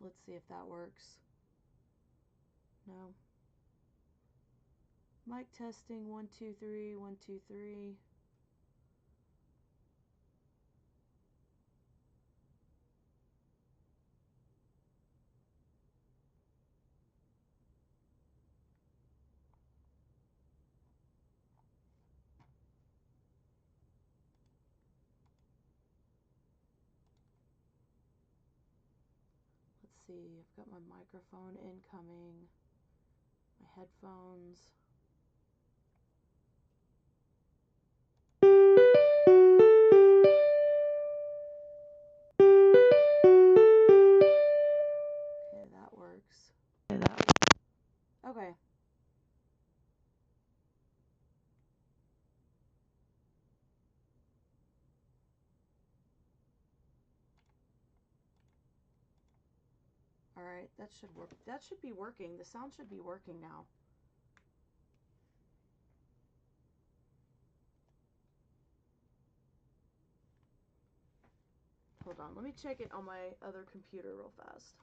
Let's see if that works. No. Mic testing, 1 2 3, 1 2 3. Let's see, I've got my microphone incoming, my headphones. Okay, that works. Okay. Alright, that should work. That should be working. The sound should be working now. Hold on, let me check it on my other computer real fast.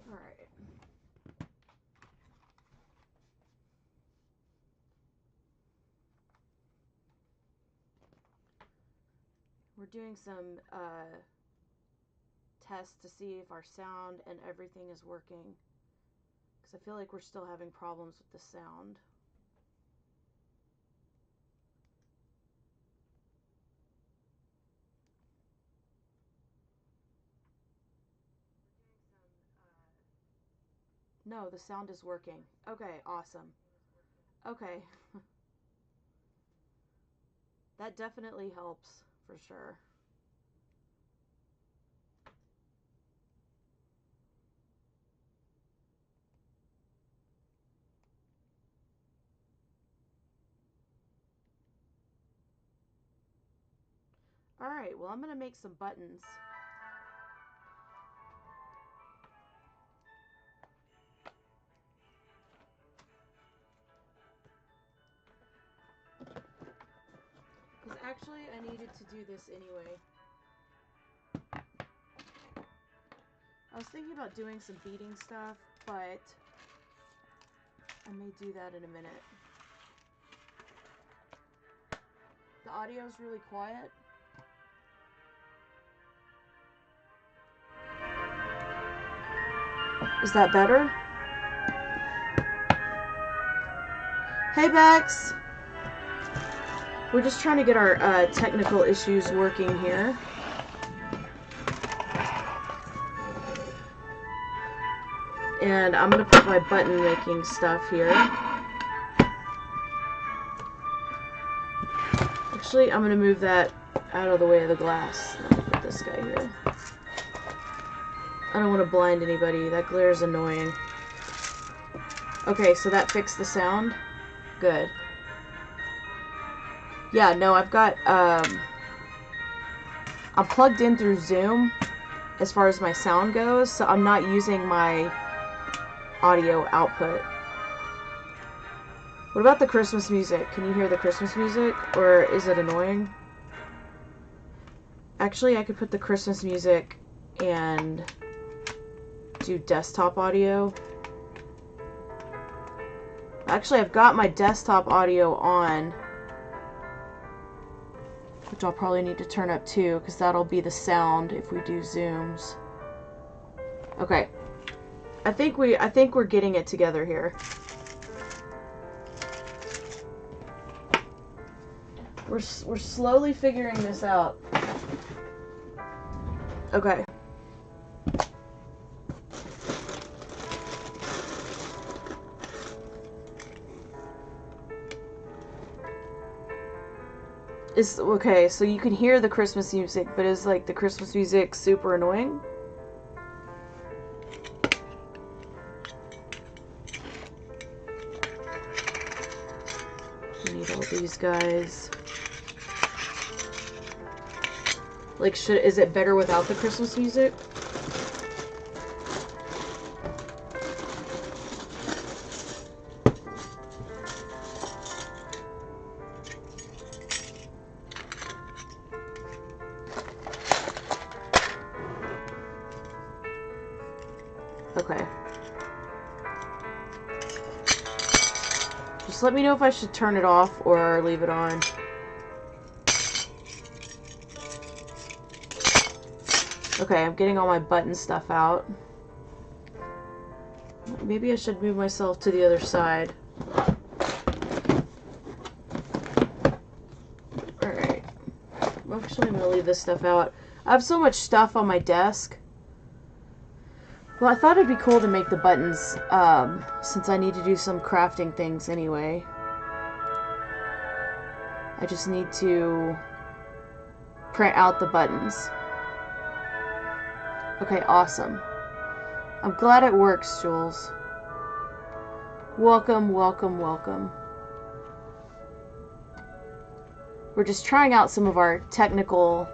Alright. We're doing some tests to see if our sound and everything is working, because I feel like we're still having problems with the sound. No, the sound is working. Okay, awesome. Okay. That definitely helps, for sure. Alright, well, I'm going to make some buttons. Because actually, I needed to do this anyway. I was thinking about doing some beading stuff, but I may do that in a minute. The audio's really quiet. Is that better? Hey, Bex! We're just trying to get our technical issues working here. And I'm going to put my button making stuff here. Actually, I'm going to move that out of the way of the glass. I'm going to put this guy here. I don't want to blind anybody. That glare is annoying. Okay, so that fixed the sound. Good. Yeah, no, I've got, I'm plugged in through Zoom as far as my sound goes, so I'm not using my audio output. What about the Christmas music? Can you hear the Christmas music, or is it annoying? Actually, I could put the Christmas music and do desktop audio. Actually, I've got my desktop audio on, which I'll probably need to turn up too, because that'll be the sound if we do zooms. Okay. I think we're getting it together here. We're slowly figuring this out. Okay. Okay, so you can hear the Christmas music, but is like the Christmas music super annoying? We need all these guys. Like, is it better without the Christmas music? Okay. Just let me know if I should turn it off or leave it on. Okay, I'm getting all my button stuff out. Maybe I should move myself to the other side. Alright. Actually, I'm going to leave this stuff out. I have so much stuff on my desk. Well, I thought it'd be cool to make the buttons, since I need to do some crafting things anyway. I just need to print out the buttons. Okay, awesome. I'm glad it works, Jules. Welcome, welcome, welcome. We're just trying out some of our technical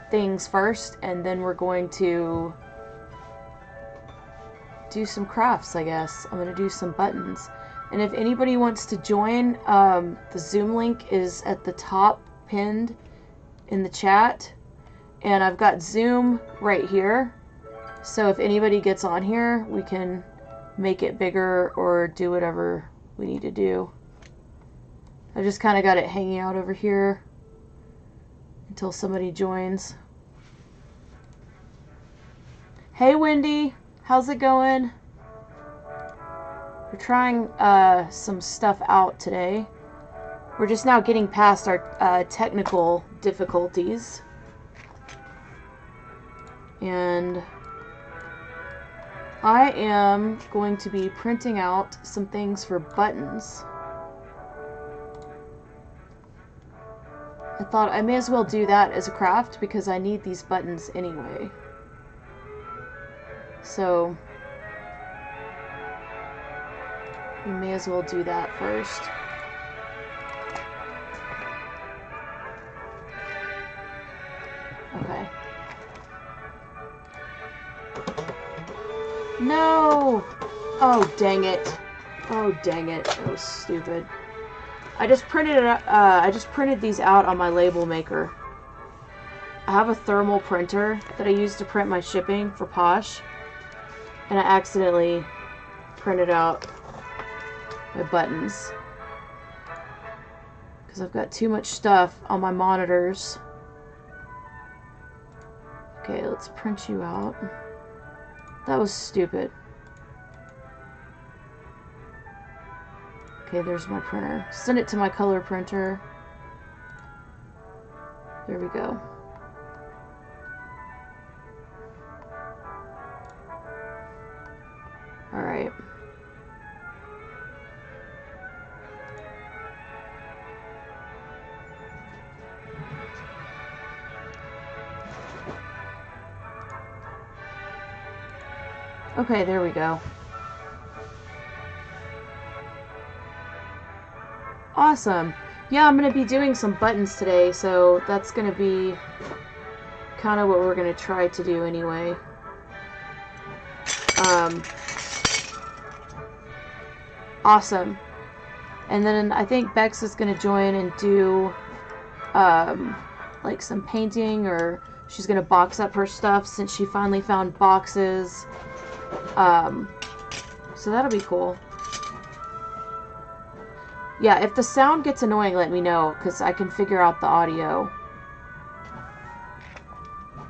things first, and then we're going to do some crafts, I guess. I'm going to do some buttons. And if anybody wants to join, the Zoom link is at the top, pinned in the chat. And I've got Zoom right here. So if anybody gets on here, we can make it bigger or do whatever we need to do. I just kind of got it hanging out over here until somebody joins. Hey, Wendy. How's it going? We're trying some stuff out today. We're just now getting past our technical difficulties. And I am going to be printing out some things for buttons. I thought I may as well do that as a craft because I need these buttons anyway. So we may as well do that first. Okay. No! Oh, dang it. Oh, dang it. That was stupid. I just printed these out on my label maker. I have a thermal printer that I use to print my shipping for Posh. And I accidentally printed out my buttons. Because I've got too much stuff on my monitors. Okay, let's print you out. That was stupid. Okay, there's my printer. Send it to my color printer. There we go. Alright. Okay, there we go. Awesome. Yeah, I'm going to be doing some buttons today, so that's going to be kind of what we're going to try to do anyway. Awesome. And then I think Bex is going to join and do like some painting, or she's going to box up her stuff since she finally found boxes. So that'll be cool. Yeah, if the sound gets annoying, let me know, because I can figure out the audio.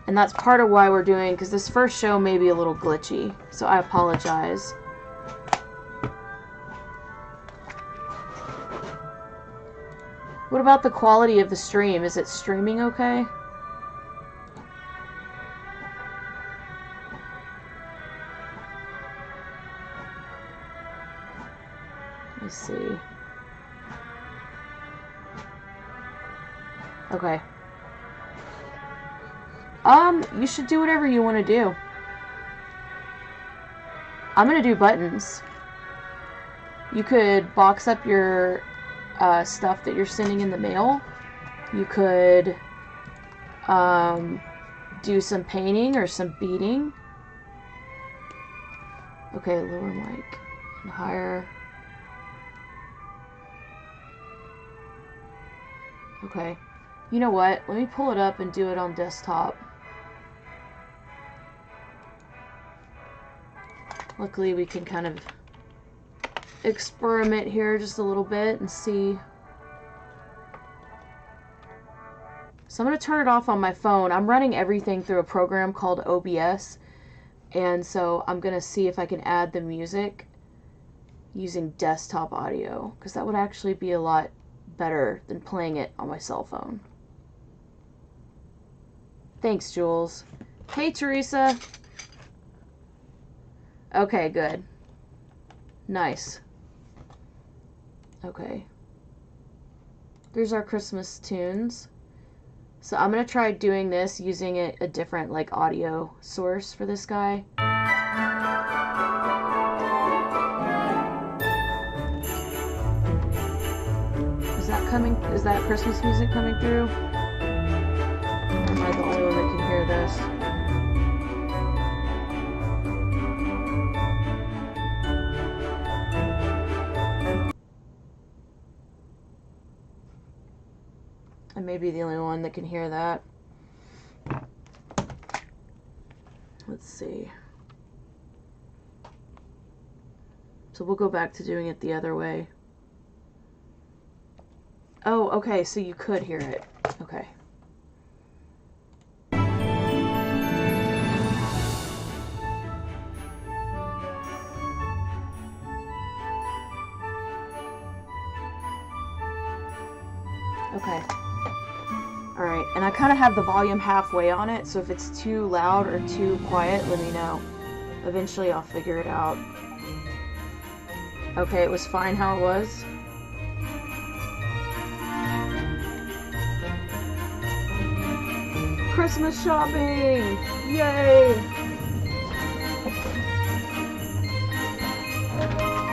And that's part of why we're doing, because this first show may be a little glitchy, so I apologize. What about the quality of the stream? Is it streaming okay? Let me see. Okay. You should do whatever you want to do. I'm gonna do buttons. You could box up your stuff that you're sending in the mail. You could do some painting or some beading. Okay, lower mic and higher. Okay. You know what? Let me pull it up and do it on desktop. Luckily, we can kind of experiment here just a little bit and see. So I'm going to turn it off on my phone. I'm running everything through a program called OBS. And so I'm going to see if I can add the music using desktop audio, because that would actually be a lot better than playing it on my cell phone. Thanks, Jules. Hey, Teresa. Okay, good. Nice. Okay. There's our Christmas tunes. So I'm going to try doing this using a different like audio source for this guy. Is that coming? Is that Christmas music coming through? Or am I the only one that can hear this? I may be the only one that can hear that. Let's see. So we'll go back to doing it the other way. Oh, okay, so you could hear it. Okay. Okay. Alright, and I kind of have the volume halfway on it, so if it's too loud or too quiet, let me know. Eventually I'll figure it out. Okay, it was fine how it was. Christmas shopping! Yay!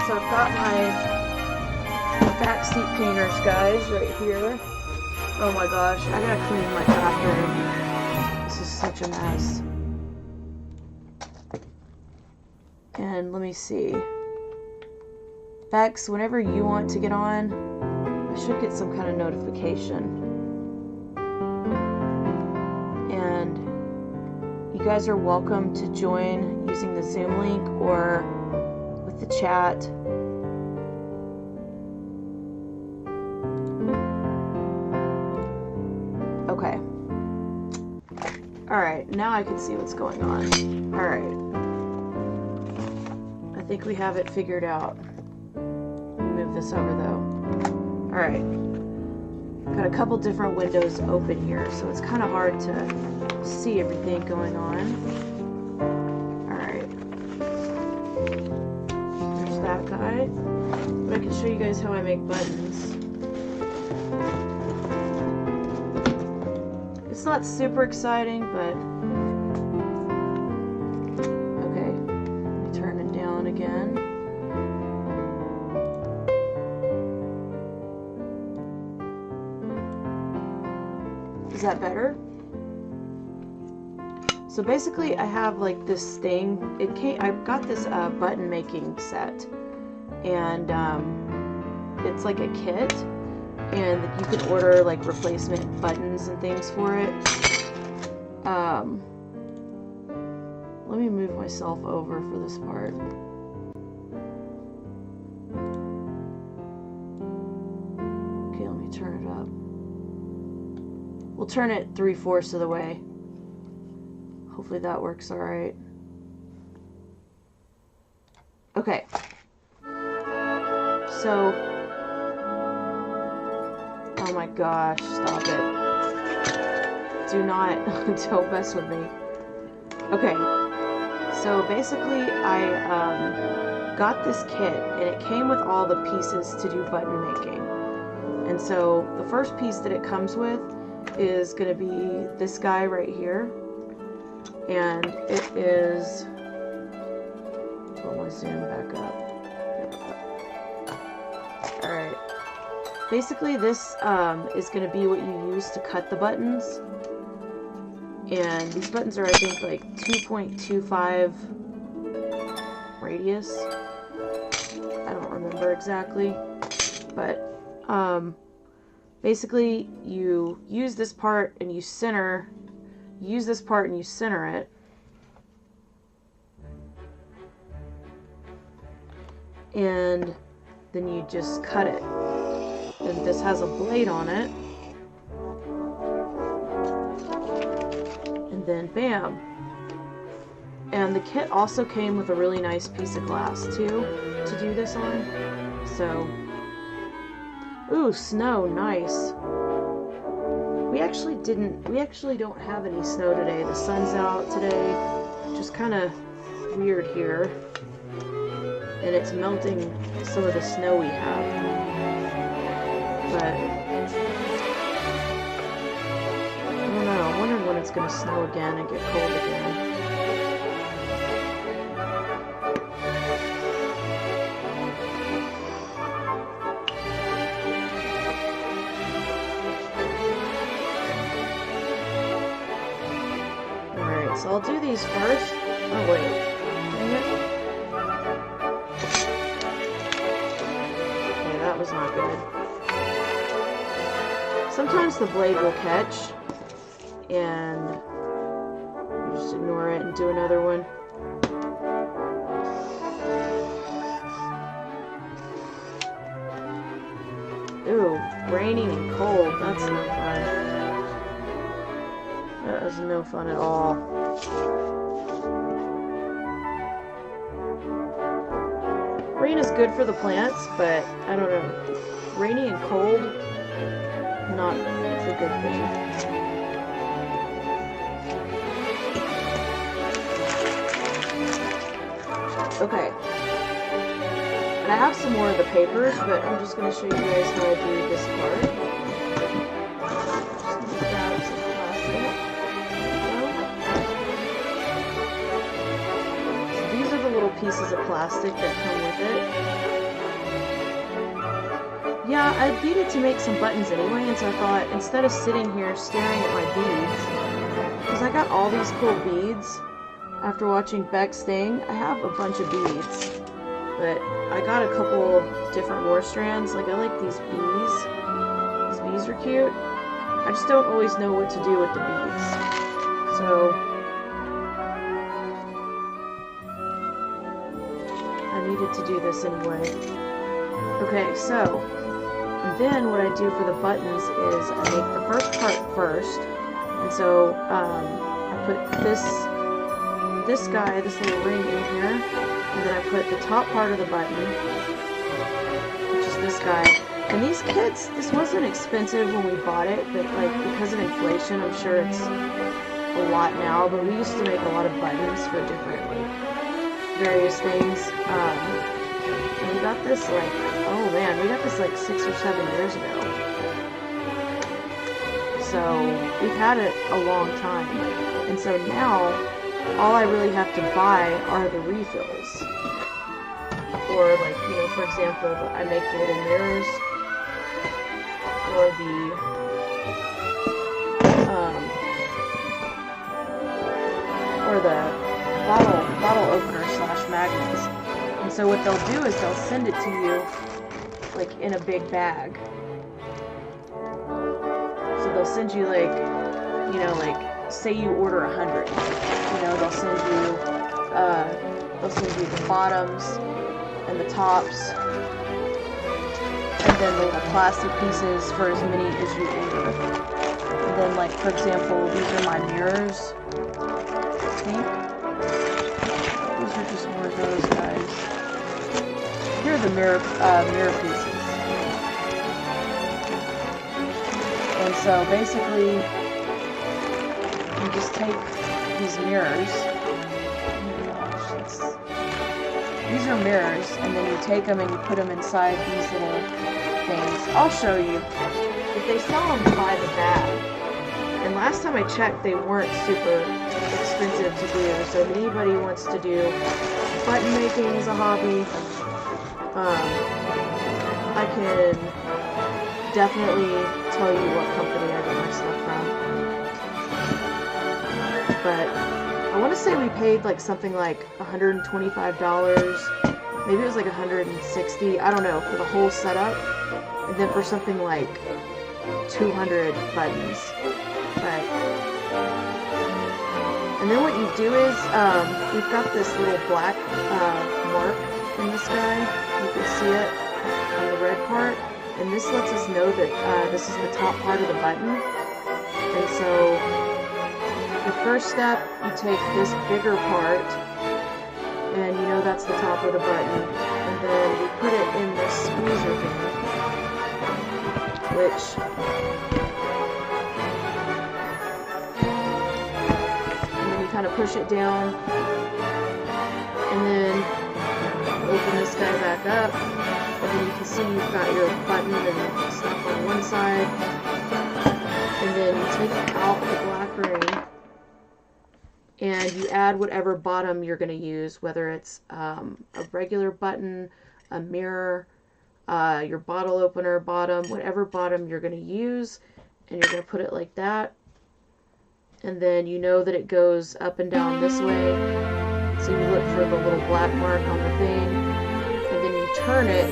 So I've got my backseat painters, guys, right here. Oh my gosh, I gotta clean my bathroom. This is such a mess. And let me see. Bex, whenever you want to get on, I should get some kind of notification. And you guys are welcome to join using the Zoom link or with the chat. Okay. Alright, now I can see what's going on. Alright. I think we have it figured out. Move this over though. Alright. Got a couple different windows open here, so it's kind of hard to see everything going on. Alright. There's that guy. But I can show you guys how I make buttons. It's not super exciting, but okay. Turn it down again. Is that better? So basically, I have like this thing. I got this button making set, and it's like a kit. And you can order like replacement buttons and things for it. Let me move myself over for this part. We'll turn it 3/4 of the way. Hopefully that works all right. Okay. So, oh my gosh, stop it. Do not, don't mess with me. Okay, so basically I got this kit, and it came with all the pieces to do button making. And so the first piece that it comes with is going to be this guy right here. And it is, I want to zoom back up. There we go. Alright. Basically this is going to be what you use to cut the buttons. And these buttons are, I think, like 2.25 radius. I don't remember exactly. But basically you use this part and you center, use this part and you center it. And then you just cut it. And this has a blade on it. And then bam. And the kit also came with a really nice piece of glass too to do this on. So, ooh, snow, nice. We actually don't have any snow today. The sun's out today. Just kind of weird here. And it's melting some of the snow we have. But I don't know. I'm wondering when it's going to snow again and get cold again. Alright, so I'll do these first. Oh wait. Dang it. Okay, that was not good. Sometimes the blade will catch, and you just ignore it and do another one. Ooh, raining and cold. That's no fun. That was no fun at all. Rain is good for the plants, but I don't know. Rainy and cold, not a good thing. Okay. And I have some more of the papers, but I'm just going to show you guys how I do this part. Just grab some plastic. So these are the little pieces of plastic that come with it. Yeah, I needed to make some buttons anyway, and so I thought, instead of sitting here staring at my beads, because I got all these cool beads after watching Beck's thing, I have a bunch of beads, but I got a couple different more strands. Like, I like these bees. These bees are cute. I just don't always know what to do with the beads. So I needed to do this anyway. Okay, so then what I do for the buttons is I make the first part first, and so I put this little ring in here, and then I put the top part of the button, which is this guy. And these kits, this wasn't expensive when we bought it, but like because of inflation, I'm sure it's a lot now. But we used to make a lot of buttons for different various things. And we got this like, oh man, we got this like 6 or 7 years ago. So we've had it a long time. And so now, all I really have to buy are the refills. Or like, you know, for example, I make the little mirrors. Or the bottle opener / magnets. And so what they'll do is they'll send it to you like in a big bag. So they'll send you like, you know, like say you order 100. You know, they'll send you the bottoms and the tops, and then the little plastic pieces for as many as you order. And then, like, for example, these are my mirrors. I think. These are just more of those guys. Here are the mirror pieces. And so basically, you just take these mirrors. These are mirrors, and then you take them and you put them inside these little things. I'll show you. If they sell them by the bag, and last time I checked, they weren't super expensive to do. So if anybody wants to do button making as a hobby, I can definitely tell you what company I get my stuff from. But I want to say we paid like something like $125, maybe it was like $160, I don't know, for the whole setup, and then for something like 200 buttons. But and then what you do is we've got this little black mark in this guy. You can see it on the red part, and this lets us know that this is the top part of the button. And so the first step, you take this bigger part, and you know that's the top of the button, and then we put it in this squeezer thing, and then you kind of push it down, and then open this guy back up, and then you can see you've got your button and stuff on one side, and then you take out the black ring, and you add whatever bottom you're going to use, whether it's a regular button, a mirror, your bottle opener bottom, whatever bottom you're going to use, and you're going to put it like that. And then you know that it goes up and down this way, so you look for the little black mark on the thing, and then you turn it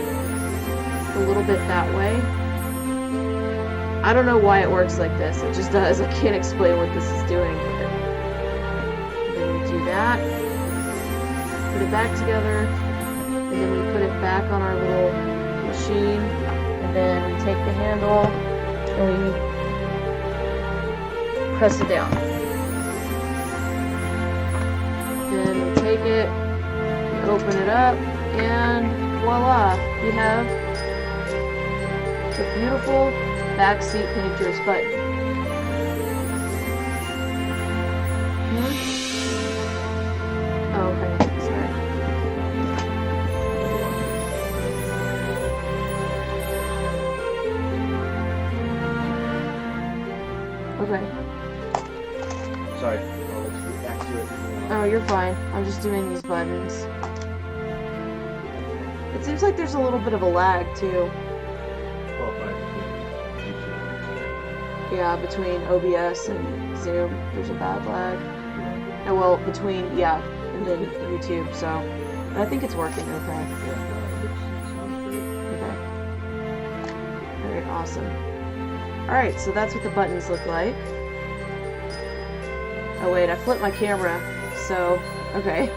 a little bit that way. I don't know why it works like this, it just does. I can't explain what this is doing. That, put it back together, and then we put it back on our little machine, and then we take the handle and we press it down. Then we take it, we open it up, and voila, we have the beautiful backseat painter's button. Okay, sorry. Okay. Sorry, I'll let you get back to it. Oh, you're fine. I'm just doing these buttons. It seems like there's a little bit of a lag, too. Yeah, between OBS and Zoom, there's a bad lag. Oh, well, between, yeah, and then YouTube, so but I think it's working okay. Okay. Alright, awesome. Alright, so that's what the buttons look like. Oh wait, I flipped my camera, so, okay.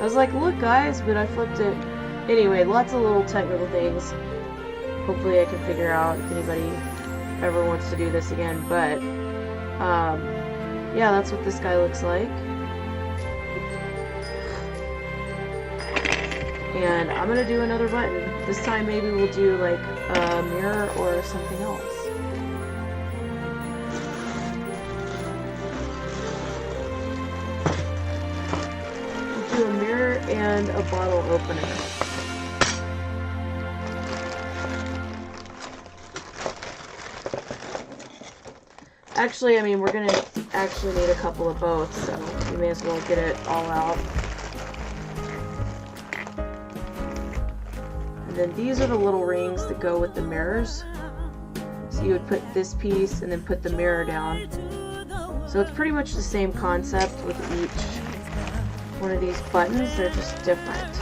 I was like, look guys, but I flipped it. Anyway, lots of little technical things. Hopefully I can figure out if anybody ever wants to do this again, but, yeah, that's what this guy looks like. And I'm gonna do another button. This time maybe we'll do like a mirror or something else. We'll do a mirror and a bottle opener. Actually, I mean, we're gonna actually need a couple of both, so we may as well get it all out. And then these are the little rings that go with the mirrors. So you would put this piece and then put the mirror down. So it's pretty much the same concept with each one of these buttons, they're just different.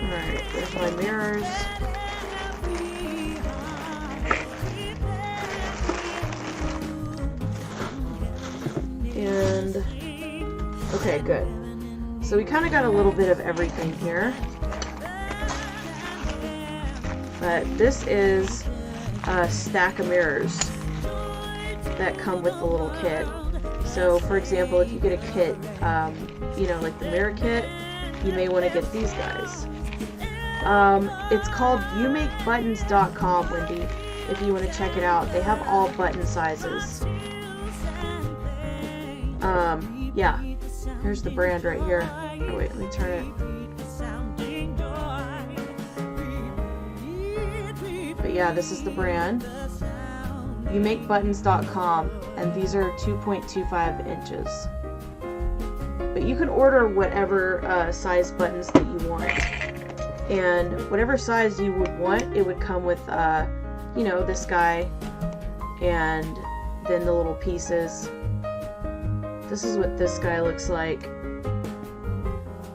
Alright, there's my mirrors. And, okay, good. So we kind of got a little bit of everything here. But this is a stack of mirrors that come with the little kit. So for example, if you get a kit, you know, like the mirror kit, you may want to get these guys. It's called youmakebuttons.com, Wendy, if you want to check it out. They have all button sizes. Yeah, here's the brand right here. Oh wait, let me turn it. But yeah, this is the brand. Youmakebuttons.com, and these are 2.25 inches. But you can order whatever size buttons that you want. And whatever size you would want, it would come with, you know, this guy, and then the little pieces. This is what this guy looks like.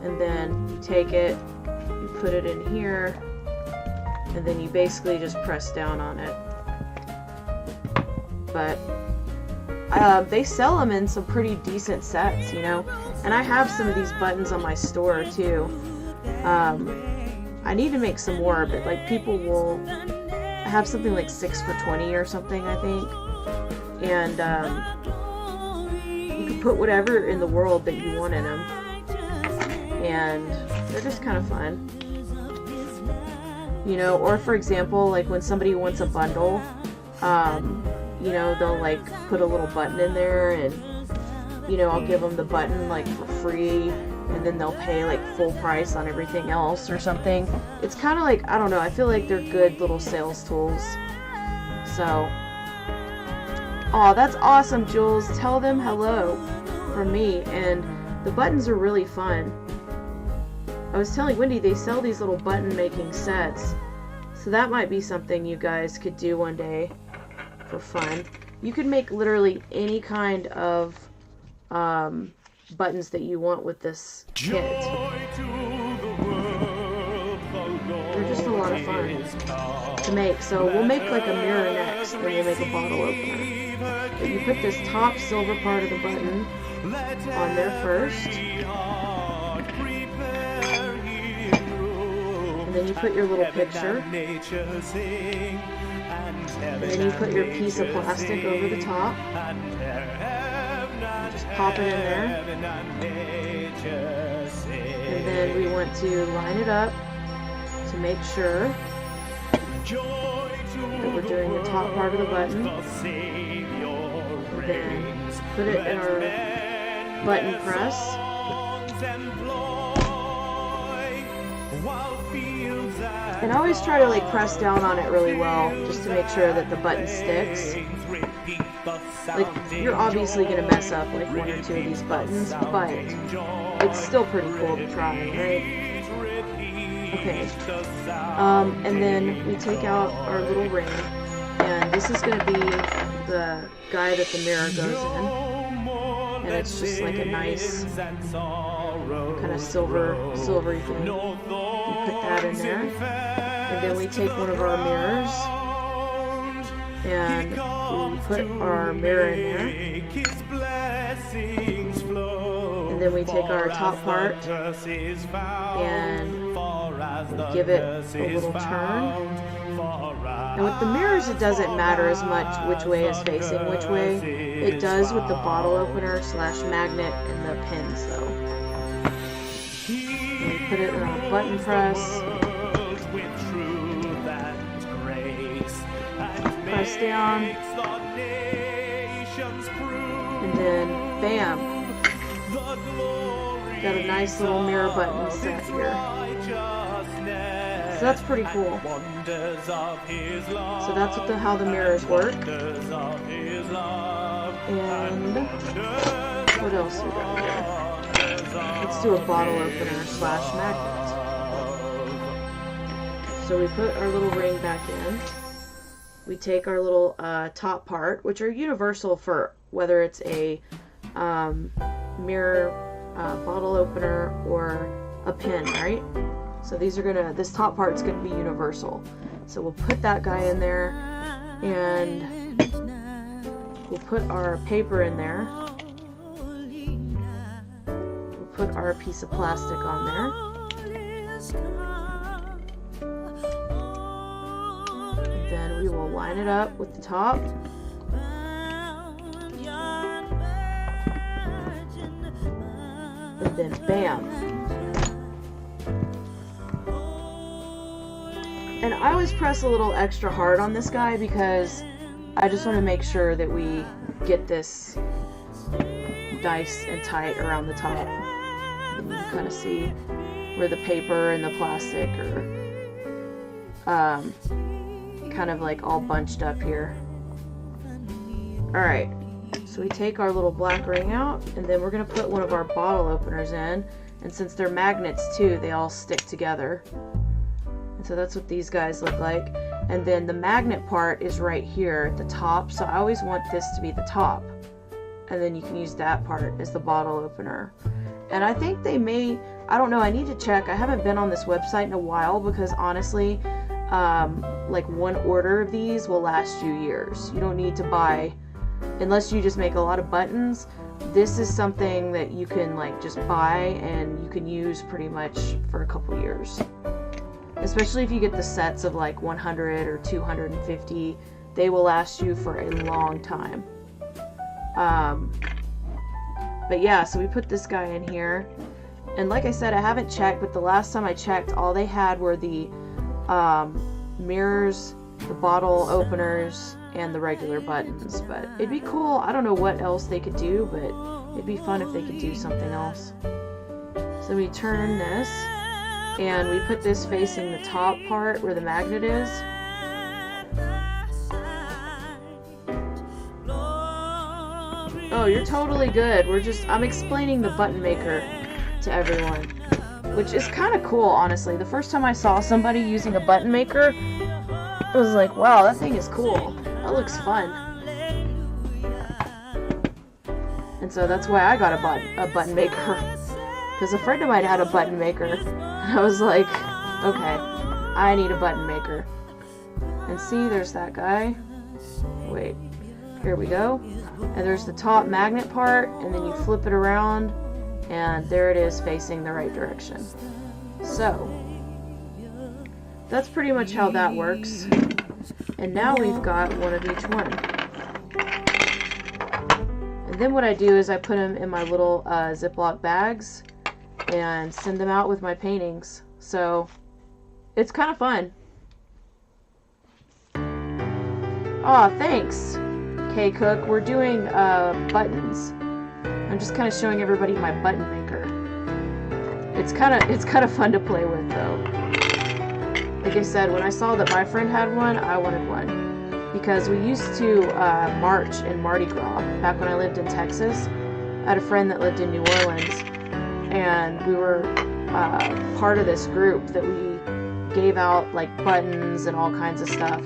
And then you take it, you put it in here, and then you basically just press down on it. But they sell them in some pretty decent sets, you know. And I have some of these buttons on my store too. I need to make some more, but like people will have something like 6 for $20 or something, I think. And you can put whatever in the world that you want in them. And they're just kind of fun. You know, or for example, like when somebody wants a bundle, you know, they'll like put a little button in there, and you know, I'll give them the button like for free, and then they'll pay like full price on everything else or something. It's kind of like, I don't know, I feel like they're good little sales tools. So, oh, that's awesome, Jules. Tell them hello from me. And the buttons are really fun. I was telling Wendy they sell these little button making sets, so that might be something you guys could do one day for fun. You could make literally any kind of buttons that you want with this kit. They're just a lot of fun to make. So we'll make like a mirror next, then we'll make a bottle opener. But you put this top silver part of the button on there first, and then you put your little picture, and then you put your piece of plastic over the top. Just pop it in there. And then we want to line it up to make sure that we're doing the top part of the button. And then put it in our button press. And I always try to like press down on it really well, just to make sure that the button sticks. Like, you're obviously going to mess up like 1 or 2 of these buttons, but it's still pretty cool to try, right? Okay. And then we take out our little ring, and this is going to be the guy that the mirror goes in. And it's just like a nice kind of silvery thing. You put that in there, and then we take one of our mirrors, and we put our mirror in there, and then we take our top part and we give it a little turn. And with the mirrors, it doesn't matter as much which way is facing which way. It does with the bottle opener / magnet and the pins though. And we put it in our button press. Press down, and then bam, got a nice little mirror button set here. So that's pretty cool. So that's what how the mirrors work. And what else we got here? Let's do a bottle opener / magnet. So we put our little ring back in. We take our little top part, which are universal for whether it's a mirror, bottle opener, or a pin, right? So these are this top part's gonna be universal. So we'll put that guy in there, and we'll put our paper in there. We'll put our piece of plastic on there. then we will line it up with the top. And then bam. And I always press a little extra hard on this guy because I just want to make sure that we get this nice and tight around the top. And you can kind of see where the paper and the plastic are kind of like all bunched up here. Alright, so we take our little black ring out, and then we're going to put one of our bottle openers in. And since they're magnets too, they all stick together. And so that's what these guys look like. And then the magnet part is right here at the top, so I always want this to be the top. And then you can use that part as the bottle opener. And I think they may, I don't know, I need to check. I haven't been on this website in a while because honestly, like one order of these will last you years. You don't need to buy, unless you just make a lot of buttons. This is something that you can like just buy and you can use pretty much for a couple years. Especially if you get the sets of like 100 or 250, they will last you for a long time. But yeah, so we put this guy in here. And like I said, I haven't checked, but the last time I checked, all they had were the mirrors, the bottle openers, and the regular buttons. But it'd be cool. I don't know what else they could do, but it'd be fun if they could do something else. So we turn this, and we put this facing the top part where the magnet is. Oh, you're totally good. I'm explaining the button maker to everyone, which is kind of cool, honestly. The first time I saw somebody using a button maker, I was like, wow, that thing is cool. That looks fun. And so that's why I got a button maker. Because a friend of mine had a button maker. And I was like, okay, I need a button maker. And see, there's that guy. Wait, here we go. And there's the top magnet part, and then you flip it around, and there it is facing the right direction. So, that's pretty much how that works. And now we've got one of each one. And then what I do is I put them in my little Ziploc bags and send them out with my paintings. So, it's kind of fun. Aw, thanks, K-Cook. We're doing buttons. I'm just kind of showing everybody my button maker. It's kind of fun to play with, though. Like I said, when I saw that my friend had one, I wanted one. Because we used to march in Mardi Gras back when I lived in Texas. I had a friend that lived in New Orleans, and we were part of this group that we gave out like buttons and all kinds of stuff.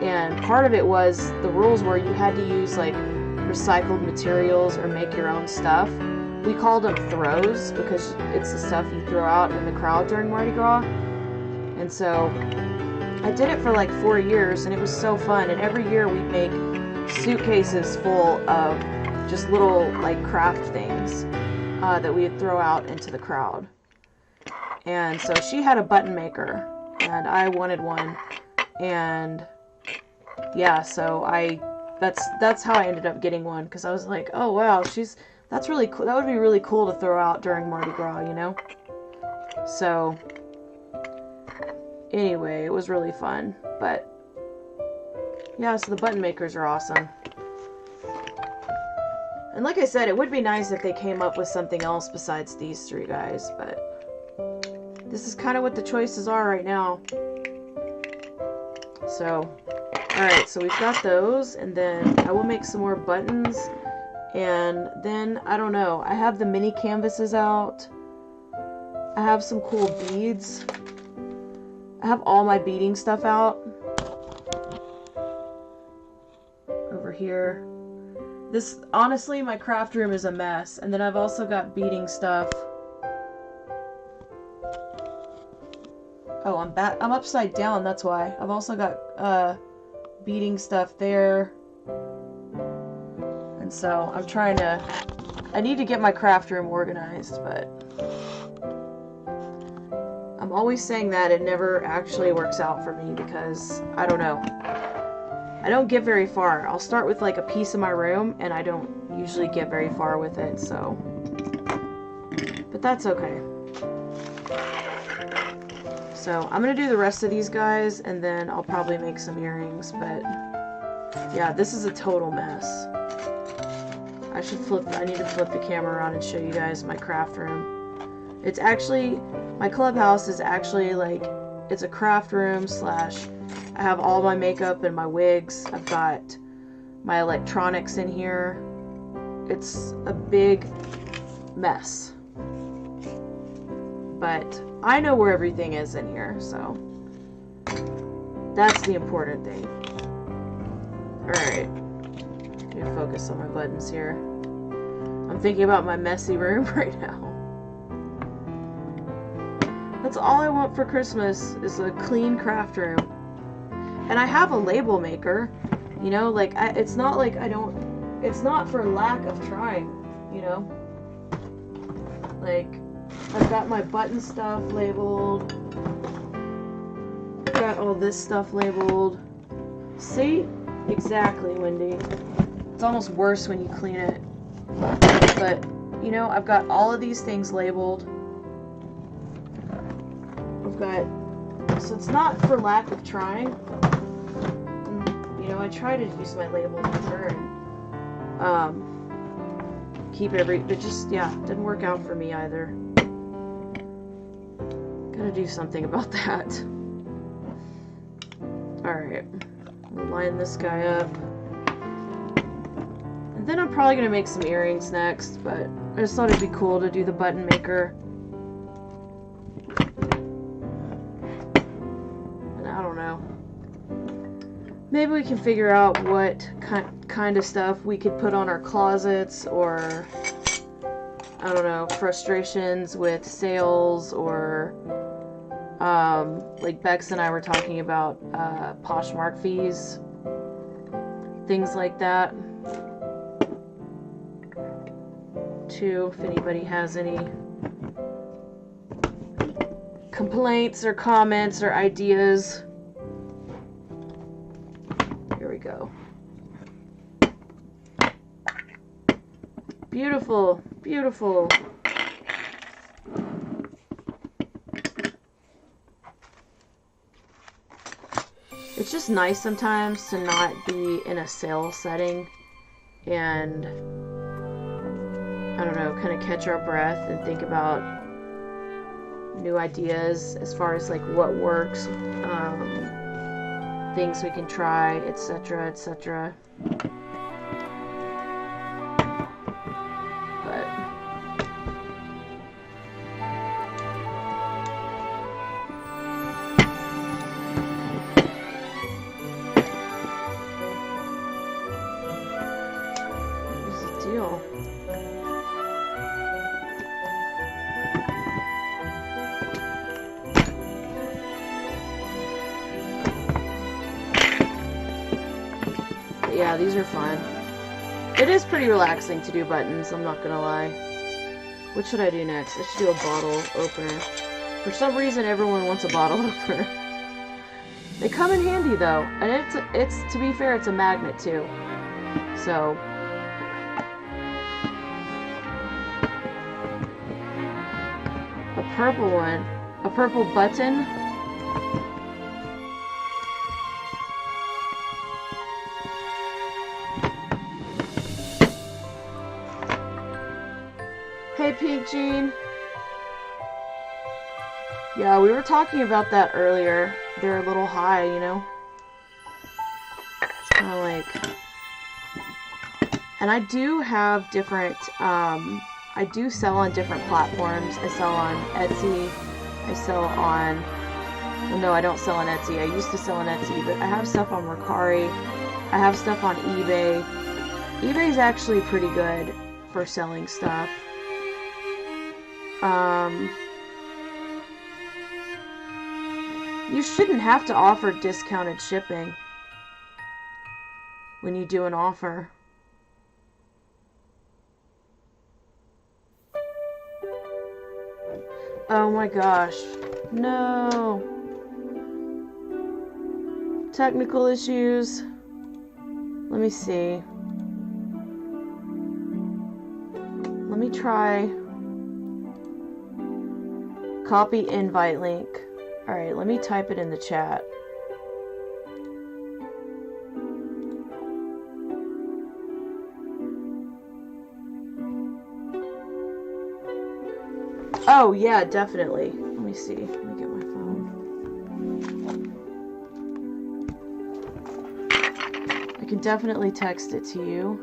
And part of it was, the rules were you had to use like recycled materials or make your own stuff. We called them throws because it's the stuff you throw out in the crowd during Mardi Gras. And so I did it for like 4 years, and it was so fun. And every year we'd make suitcases full of just little like craft things that we would throw out into the crowd. And so she had a button maker, and I wanted one. And yeah, so that's how I ended up getting one, because I was like, oh wow, that's really cool. That would be really cool to throw out during Mardi Gras, you know? So anyway, it was really fun. But yeah, so the button makers are awesome. And like I said, it would be nice if they came up with something else besides these three guys, but this is kind of what the choices are right now. So, alright, so we've got those, and then I will make some more buttons, and then, I don't know, I have the mini canvases out. I have some cool beads. I have all my beading stuff out. Over here. This, honestly, my craft room is a mess, and then I've also got beading stuff. Oh, I'm upside down, that's why. I've also got beading stuff there. And so I'm I need to get my craft room organized, but I'm I'm always saying that. It never actually works out for me because, I don't know. I don't get very far. I'll start with like a piece of my room and I don't usually get very far with it, so. But that's okay. So I'm gonna do the rest of these guys and then I'll probably make some earrings, but yeah, this is a total mess. I need to flip the camera around and show you guys my craft room. It's actually, my clubhouse is actually like, it's a craft room slash, I have all my makeup and my wigs. I've got my electronics in here. It's a big mess. But I know where everything is in here, so that's the important thing. Alright. Let me focus on my buttons here. I'm thinking about my messy room right now. That's all I want for Christmas is a clean craft room. And I have a label maker, you know, like, it's not like I don't, it's not for lack of trying, you know. Like, I've got my button stuff labeled. I've got all this stuff labeled. See? Exactly, Wendy. It's almost worse when you clean it. But, you know, I've got all of these things labeled. I've got, so it's not for lack of trying. And, you know, I try to use my label in turn. Keep but just, yeah, didn't work out for me either. Gotta do something about that. Alright. We'll line this guy up. And then I'm probably gonna make some earrings next, but I just thought it'd be cool to do the button maker. And I don't know. Maybe we can figure out what kind of stuff we could put on our closets, or I don't know, frustrations with sales, or like Bex and I were talking about Poshmark fees, things like that too, if anybody has any complaints or comments or ideas. Here we go. Beautiful, beautiful. It's just nice sometimes to not be in a sale setting and, I don't know, kind of catch our breath and think about new ideas as far as like what works, things we can try, etc., etc. Yeah, these are fun. It is pretty relaxing to do buttons, I'm not gonna lie. What should I do next? I should do a bottle opener. For some reason, everyone wants a bottle opener. They come in handy though, and it's to be fair, it's a magnet too. So a purple one, a purple button. Hey, Pink Jean. Yeah, we were talking about that earlier. They're a little high, you know? It's kind of like... And I do have different, I do sell on different platforms. I sell on Etsy. I sell on... Well, no, I don't sell on Etsy. I used to sell on Etsy, but I have stuff on Mercari. I have stuff on eBay. eBay's actually pretty good for selling stuff. You shouldn't have to offer discounted shipping when you do an offer. Oh my gosh. No. Technical issues. Let me see. Let me try. Copy invite link. Alright, let me type it in the chat. Oh, yeah, definitely. Let me see. Let me get my phone. I can definitely text it to you.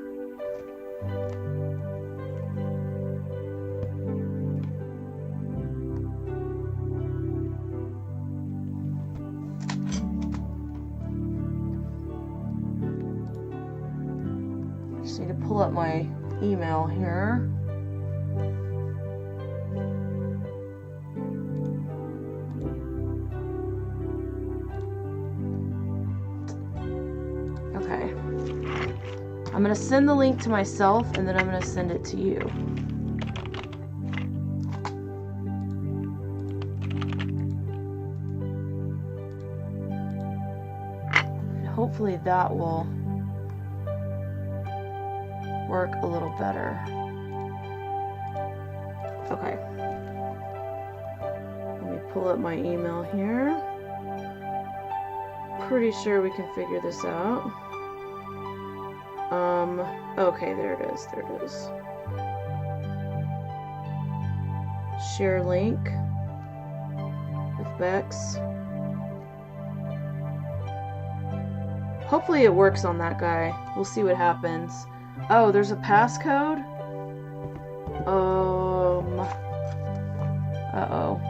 Just need to pull up my email here. Okay. I'm going to send the link to myself and then I'm going to send it to you. And hopefully that will work a little better. Okay. Let me pull up my email here. Pretty sure we can figure this out. Okay, there it is, there it is. Share link with Bex. Hopefully it works on that guy. We'll see what happens. Oh, there's a passcode? Uh-oh.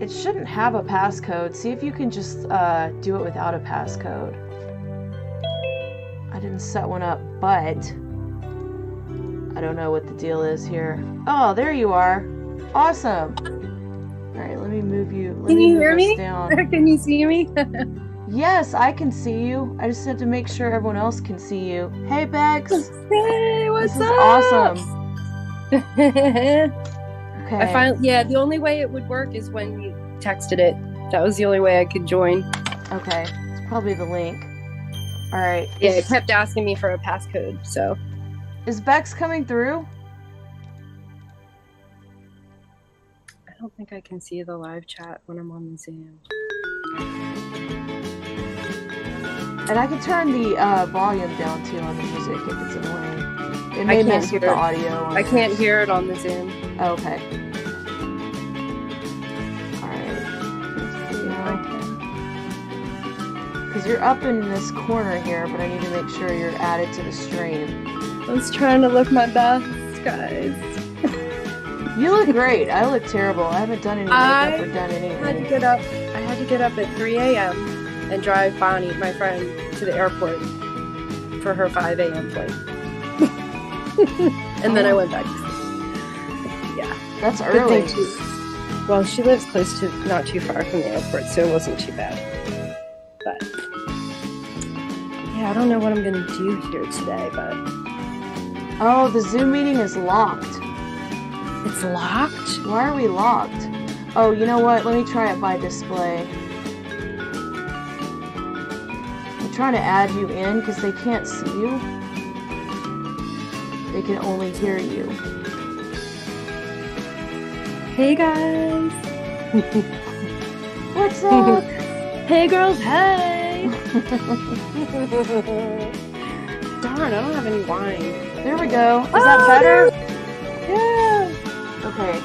It shouldn't have a passcode. See if you can just do it without a passcode. I didn't set one up, but I don't know what the deal is here. Oh, there you are. Awesome. All right, let me move you. Can you hear me? Can you see me? Yes, I can see you. I just have to make sure everyone else can see you. Hey, Bex. Hey, what's this up? This is awesome. Okay. Yeah, the only way it would work is when you texted it. That was the only way I could join. Okay, it's probably the link. All right. Yeah, it kept asking me for a passcode, so. Is Bex coming through? I don't think I can see the live chat when I'm on the Zoom. And I can turn the volume down too on the music if it's annoying. It may mess with the audio. I can't hear it on the Zoom. Oh, okay. Alright. Because you're up in this corner here, but I need to make sure you're added to the stream. I was trying to look my best, guys. You look great. I look terrible. I haven't done any makeup or done anything. I had to get up at 3 a.m. and drive Bonnie, my friend, to the airport for her 5 a.m. flight. And then I went back to sleep. Yeah. That's early. Well, she lives close to, not too far from the airport, so it wasn't too bad. But, yeah, I don't know what I'm going to do here today, but... Oh, the Zoom meeting is locked. It's locked? Why are we locked? Oh, you know what? Let me try it by display. I'm trying to add you in because they can't see you. They can only hear you. Hey guys! What's up? Hey girls, hey! Darn, I don't have any wine. There we go. Is that better? Yeah! Okay.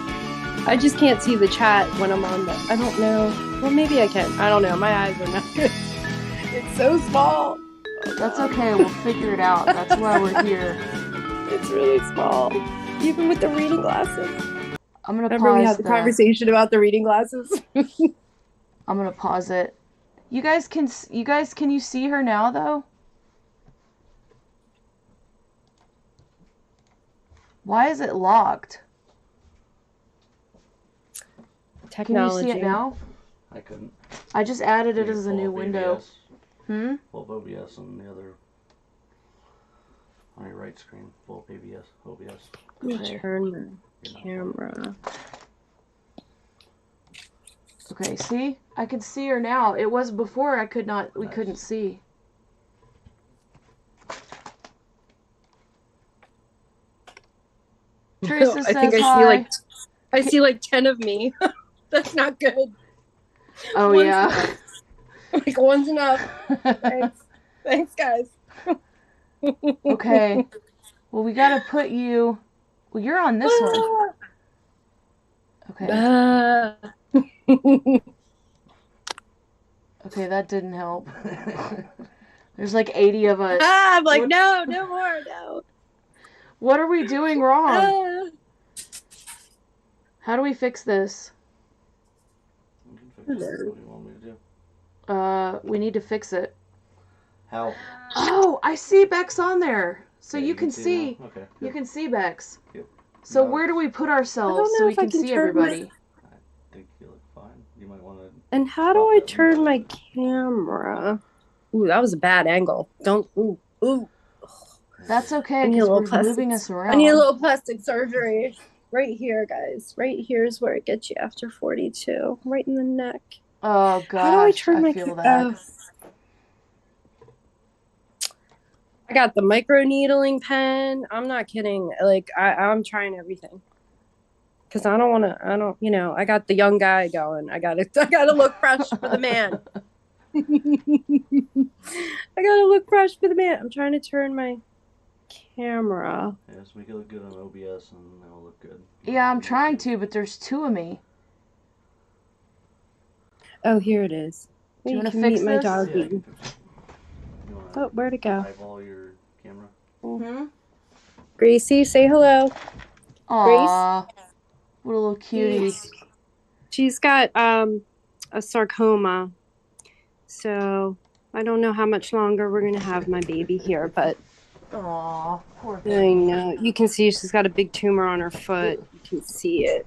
I just can't see the chat when I'm on the... I don't know. Well, maybe I can. I don't know. My eyes are not good. It's so small. That's okay. We'll figure it out. That's why we're here. It's really small. Even with the reading glasses. I'm going to pause. Remember we had the conversation about the reading glasses? I'm going to pause it. You guys, can you see her now, though? Why is it locked? Can you see Technology. it now? I couldn't. I just added it Maybe as a pull new up window. ABS. Hmm? Pull up OBS on the other. On your right screen. Pull up ABS. OBS. Okay. Turn the camera. Okay, see? I can see her now. It was before I could not, we Nice. couldn't see. Teresa I think says I see like 10 of me. That's not good. Oh, One's yeah. enough. Like one's enough. Thanks, guys. Okay. Well, we gotta put you. Well, you're on this one. Okay. Okay, that didn't help. There's like 80 of us. I'm like, What- no more, no. What are we doing wrong? How do we fix this? You can fix it. What do you want me to do? We need to fix it. How? Oh, I see Bex on there. So Yeah, you can see. now? Okay. You Good. can see Bex. Yep. So Now where do we put ourselves I don't so know we if I can can see turn my- everybody? I think you look fine. You might want to. And how do I turn my camera? Ooh, that was a bad angle. Don't. Ooh. That's okay I need a because little we're plastic- moving us around. I need a little plastic surgery. Right here, guys. Right here is where it gets you after 42. Right in the neck. Oh gosh, How do I turn my feel ca- that. I got the micro needling pen. I'm not kidding. Like I'm trying everything. Cause I don't, I got the young guy going. I gotta look fresh for the man. I gotta look fresh for the man. I'm trying to turn my camera. Yeah, so make it look good on OBS and it'll look good. Yeah, I'm trying to, but there's two of me. Oh, here it is. Do you You wanna can fix meet my this? Yeah, you doggy. can fix it. You wanna Oh, where'd it go? eyeball your camera? Hmm? Gracie, say hello. Aw. What a little cutie. She's got a sarcoma. So I don't know how much longer we're gonna have my baby here, but Aw, poor I thing. know. You can see she's got a big tumor on her foot. You can see it.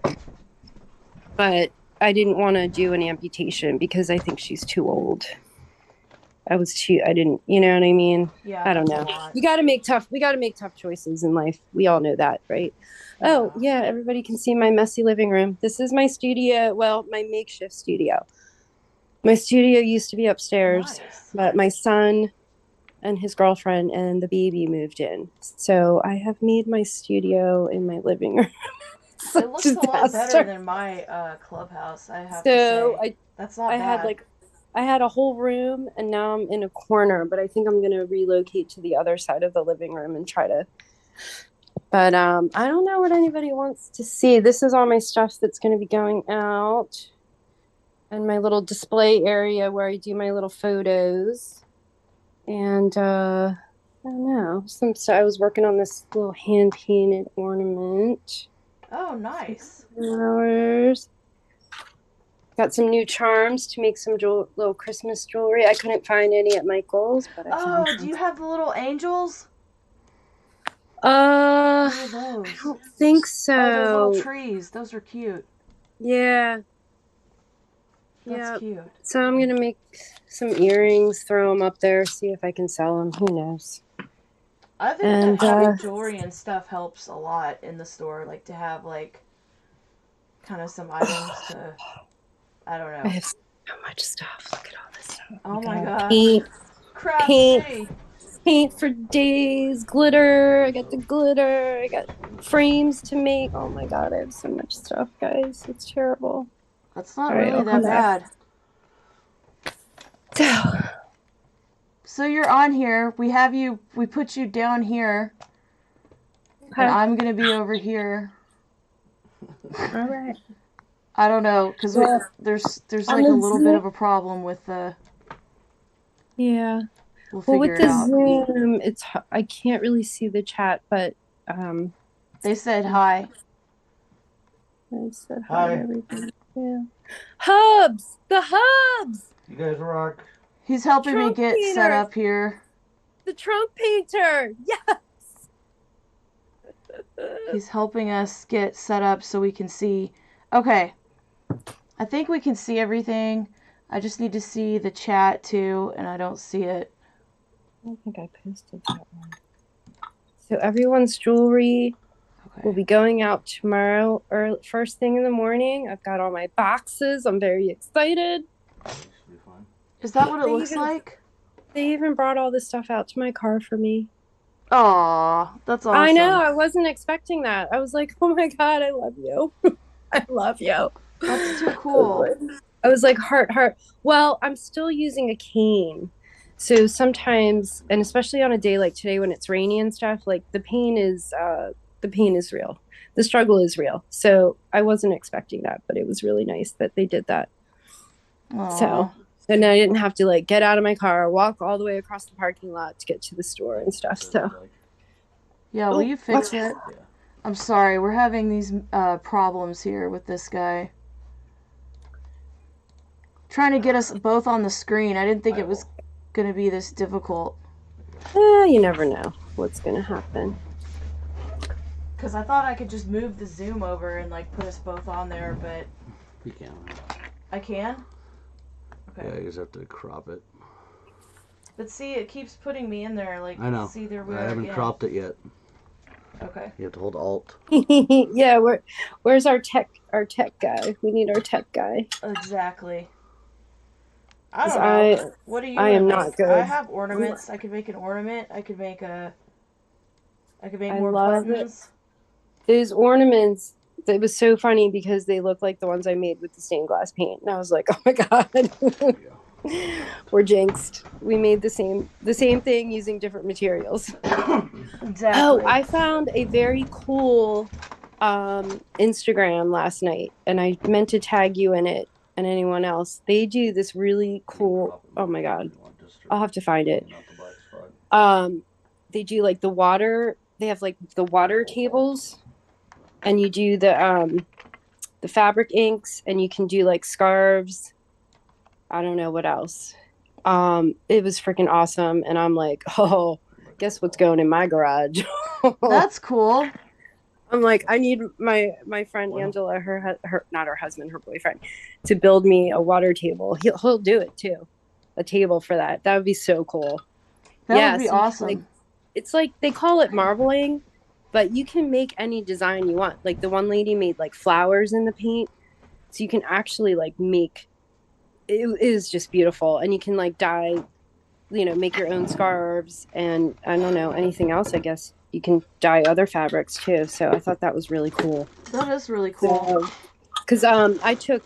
But I didn't want to do an amputation because I think she's too old. I didn't, you know what I mean? Yeah, I don't that's a know. lot. We got to make tough choices in life. We all know that, right? Oh, yeah, everybody can see my messy living room. This is my studio, well, my makeshift studio. My studio used to be upstairs, Nice. but my son and his girlfriend and the baby moved in. So I have made my studio in my living room. It looks a lot better than my clubhouse, I have to say. That's not bad. I had a whole room and now I'm in a corner, but I think I'm going to relocate to the other side of the living room and try to. But I don't know what anybody wants to see. This is all my stuff that's going to be going out. And my little display area where I do my little photos. And I don't know. I was working on this little hand painted ornament. Oh, nice. Flowers. Got some new charms to make some little Christmas jewelry. I couldn't find any at Michael's, but I found Oh, do you have the little angels? What are those? I don't think so. Oh, those little trees. Those are cute. Yeah. That's cute. So I'm gonna make some earrings, throw them up there, see if I can sell them. Who knows? I think that having jewelry and stuff helps a lot in the store. Like to have kind of some items to. I don't know. I have so much stuff. Look at all this stuff. Oh my god. Paint for days, glitter. I got the glitter. I got frames to make. Oh my god, I have so much stuff, guys. It's terrible. That's not really that bad. So you're on here. We put you down here. Okay. And I'm going to be over here. All right. I don't know, because there's like a little bit of a problem with the... Yeah. We'll figure it out. Zoom, I can't really see the chat, but... They said hi. They said hi to everybody. Yeah. Hubs! The hubs! You guys rock. He's helping me get set up here. The Trump painter! Yes! He's helping us get set up so we can see. Okay. I think we can see everything. I just need to see the chat too, and I don't see it. I don't think I posted that one. So everyone's jewelry will be going out tomorrow or first thing in the morning. I've got all my boxes. I'm very excited. Should be fine. Is that what it looks like? They even brought all this stuff out to my car for me. Aw, that's awesome. I know. I wasn't expecting that. I was like, oh my God, I love you. I love you. That's too cool. I was like, heart. Well, I'm still using a cane. So sometimes, and especially on a day like today when it's rainy and stuff, like the pain is real. The struggle is real. So I wasn't expecting that, but it was really nice that they did that. Aww. So, and I didn't have to like get out of my car, walk all the way across the parking lot to get to the store and stuff. So, yeah, will you fix it? Yeah. I'm sorry, we're having these problems here with this guy. Trying to get us both on the screen. I didn't think it was going to be this difficult. You never know what's going to happen. Because I thought I could just move the Zoom over and like put us both on there, but... You can. I can? Okay. Yeah, you just have to crop it. But see, it keeps putting me in there, like, I know. see, there we I are haven't again. cropped it yet. Okay. You have to hold Alt. Yeah, where's our tech guy? We need our tech guy. Exactly. I don't know. What do you I am make? not good. I have ornaments. I could make an ornament. I could make more love buttons. Those ornaments, it was so funny because they look like the ones I made with the stained glass paint. And I was like, oh my God. We're jinxed. We made the same thing using different materials. Exactly. Oh, I found a very cool Instagram last night, and I meant to tag you in it and anyone else. They do this really cool, oh my God, I'll have to find it. They do like the water, they have like the water tables, and you do the fabric inks, and you can do like scarves. I don't know what else. It was freaking awesome, and I'm like, oh, guess what's going in my garage? That's cool. I'm like, I need my friend Angela, her not her husband, her boyfriend, to build me a water table. He'll do it too, a table for that. That would be so cool. That would be awesome. Like, it's like they call it marbling, but you can make any design you want. Like the one lady made like flowers in the paint, so you can actually like make. It is just beautiful, and you can like dye, make your own scarves, and I don't know, anything else. I guess you can dye other fabrics too. So I thought that was really cool. That is really cool. Because I took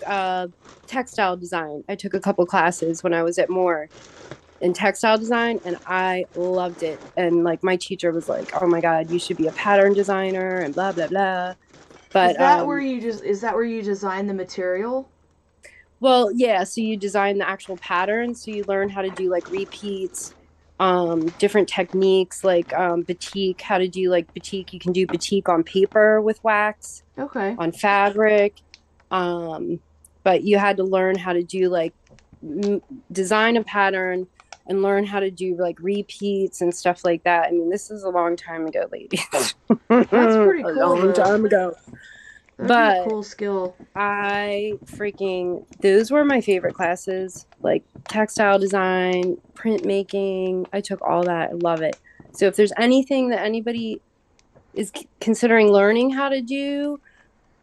textile design. I took a couple classes when I was at Moore in textile design, and I loved it. And like my teacher was like, "Oh my God, you should be a pattern designer," and blah blah blah. But is that where you design the material? Well, yeah. So you design the actual pattern. So you learn how to do like repeats, different techniques like batik. How to do like batik? You can do batik on paper with wax. Okay. On fabric, but you had to learn how to do like design a pattern and learn how to do like repeats and stuff like that. I mean, this is a long time ago, ladies. That's pretty cool. A long time ago. That'd be a cool skill. Those were my favorite classes, like textile design, printmaking. I took all that. I love it. So if there's anything that anybody is considering learning how to do,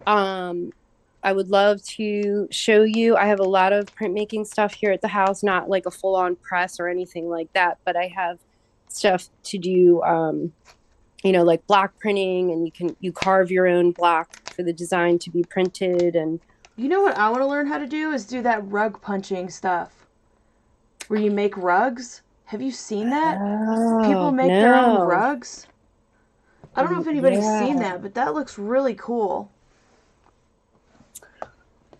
I would love to show you. I have a lot of printmaking stuff here at the house, not like a full-on press or anything like that, but I have stuff to do, like block printing, and you carve your own block for the design to be printed. And you know what I want to learn how to do is do that rug punching stuff where you make rugs. Have you seen that? People make their own rugs. I don't know if anybody's seen that, but that looks really cool.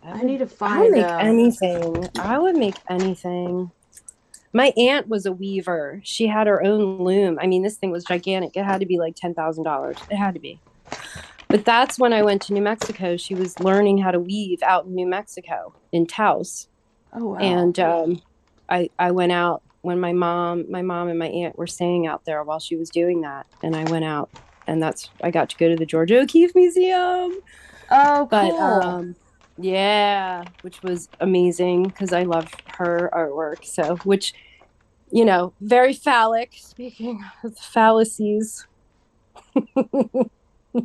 I need to find. I would make anything. I would make anything. My aunt was a weaver. She had her own loom. I mean, this thing was gigantic. It had to be like $10,000. It had to be. But that's when I went to New Mexico. She was learning how to weave out in New Mexico, in Taos. Oh, wow. And I went out when my mom and my aunt were staying out there while she was doing that. And I went out, and I got to go to the Georgia O'Keeffe Museum. Oh, cool. But Yeah, which was amazing because I love her artwork. So, which, very phallic. Speaking of fallacies,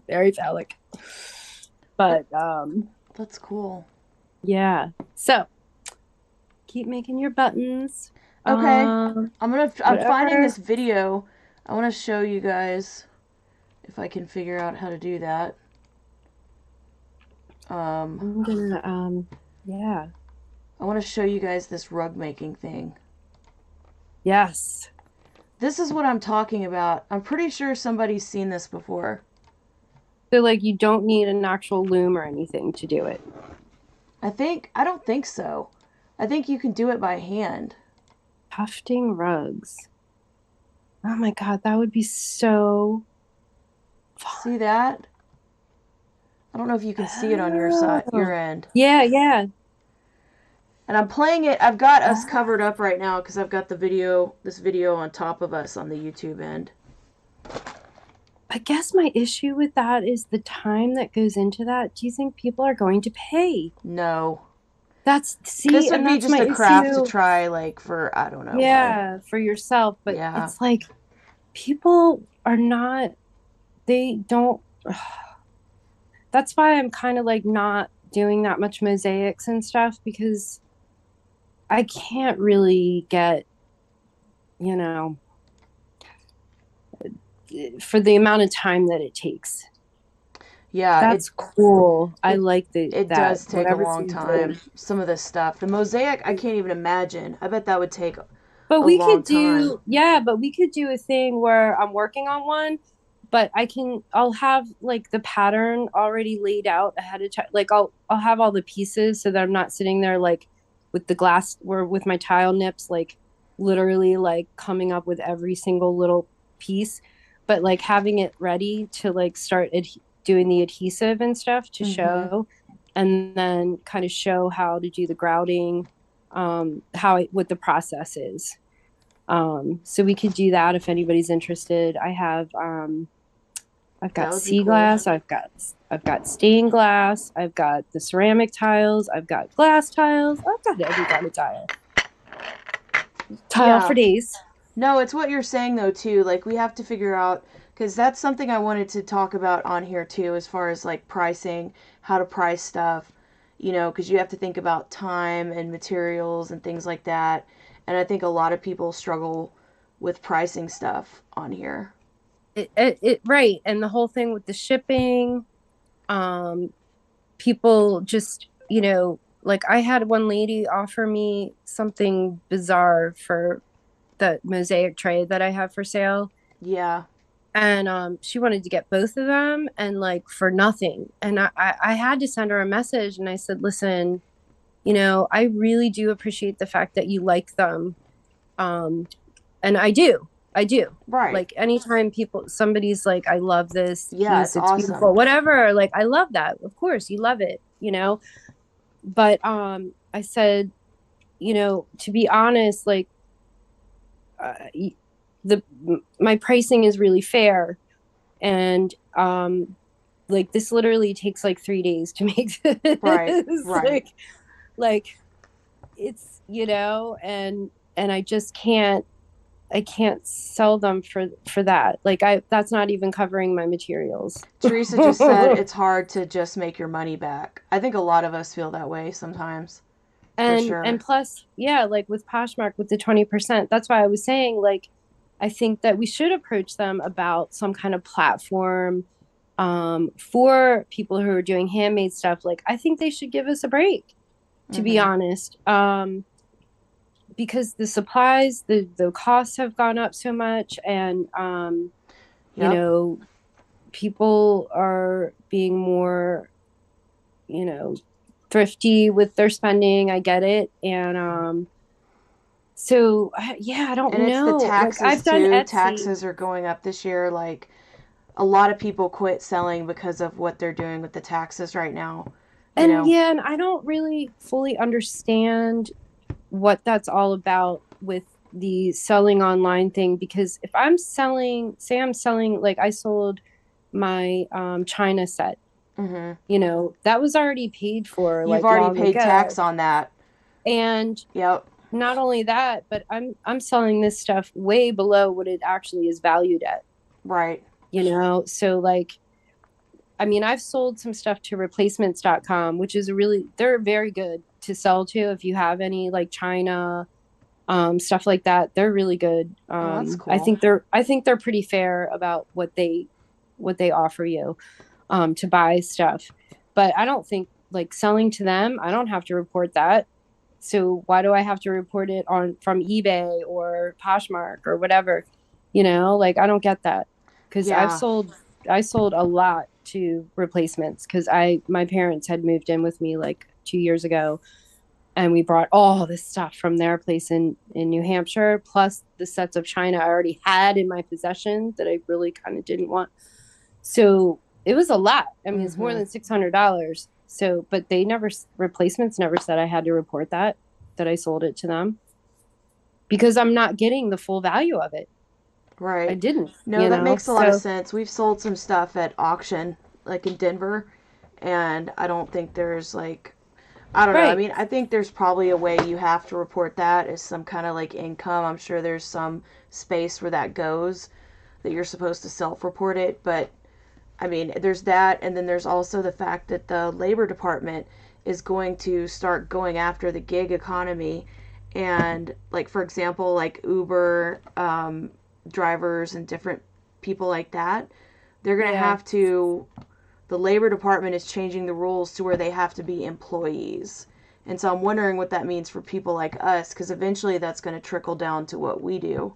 very phallic. But That's cool. yeah. So keep making your buttons. Okay. I'm finding Whatever. this video. I want to show you guys if I can figure out how to do that. I'm gonna yeah. I want to show you guys this rug making thing. Yes. This is what I'm talking about. I'm pretty sure somebody's seen this before. So like you don't need an actual loom or anything to do it. I don't think so. I think you can do it by hand. Tufting rugs. Oh my God, that would be so fun. See that? I don't know if you can see it on your side, your end. Yeah, yeah. And I'm playing it. I've got us covered up right now because I've got this video on top of us on the YouTube end. I guess my issue with that is the time that goes into that. Do you think people are going to pay? No. This would be just a craft to try, like, for, I don't know. Yeah, for yourself. But yeah. It's like people are not, they don't. That's why I'm kind of like not doing that much mosaics and stuff because I can't really get, for the amount of time that it takes. Yeah, that's cool. I like it does take a long time. Some of this stuff, the mosaic, I can't even imagine. I bet that would take. But we could do, yeah. But we could do a thing where I'm working on one, but I'll have like the pattern already laid out ahead of time. Like I'll have all the pieces so that I'm not sitting there like with the glass or with my tile nips, like literally like coming up with every single little piece, but like having it ready to like start doing the adhesive and stuff to show, and then kind of show how to do the grouting, what the process is. So we could do that if anybody's interested. I've got sea glass, cool. I've got stained glass, I've got the ceramic tiles, I've got glass tiles, I've got every kind of tile for days. No, it's what you're saying though too. Like we have to figure out, because that's something I wanted to talk about on here too, as far as like pricing, how to price stuff, because you have to think about time and materials and things like that. And I think a lot of people struggle with pricing stuff on here. Right. And the whole thing with the shipping, people just, like I had one lady offer me something bizarre for the mosaic tray that I have for sale. Yeah. And she wanted to get both of them and like for nothing. And I had to send her a message and I said, listen, I really do appreciate the fact that you like them. And I do. Right. Like anytime somebody's like, I love this piece, it's awesome. Beautiful, whatever. Like, I love that. Of course you love it, but, I said, to be honest, like, my pricing is really fair. And, like this literally takes like 3 days to make this. Right. Like it's, and I just can't sell them for that. Like that's not even covering my materials. Teresa just said it's hard to just make your money back. I think a lot of us feel that way sometimes. And plus, yeah, like with Poshmark with the 20%, that's why I was saying, like, I think that we should approach them about some kind of platform for people who are doing handmade stuff. Like, I think they should give us a break, to be honest. Because the supplies, the costs have gone up so much, and people are being more, thrifty with their spending. I get it. And so yeah, I don't know. And it's the taxes like, I've done too. Etsy. Taxes are going up this year. Like a lot of people quit selling because of what they're doing with the taxes right now. Yeah, and I don't really fully understand what that's all about with the selling online thing, because if I'm selling, like I sold my China set You know, that was already paid for You've like already long paid ago. tax on that. And Yep. not only that, but I'm selling this stuff way below what it actually is valued at. Right. You know, so like, I mean, I've sold some stuff to replacements.com, which is they're very good to sell to if you have any like China, stuff like that. They're really good. Oh, that's cool. I think they're pretty fair about what they offer you, to buy stuff. But I don't think like selling to them, I don't have to report that. So why do I have to report it on from eBay or Poshmark or whatever? You know, like I don't get that, because Yeah. I sold a lot to replacements because my parents had moved in with me like 2 years ago, and we brought all this stuff from their place in New Hampshire, plus the sets of china I already had in my possession that I really kind of didn't want. So it was a lot. I mean, it's more than $600. So, but replacements never said I had to report that I sold it to them, because I'm not getting the full value of it. Right. I didn't. No, that makes a lot of sense. We've sold some stuff at auction, like in Denver, and I don't think there's like, I don't know. I mean, I think there's probably a way you have to report that as some kind of like income. I'm sure there's some space where that goes, that you're supposed to self-report it, but I mean, there's that, and then there's also the fact that the Labor Department is going to start going after the gig economy, and like for example, like Uber drivers and different people like that, they're going to have to. The Labor Department is changing the rules to where they have to be employees. And so I'm wondering what that means for people like us, because eventually that's going to trickle down to what we do.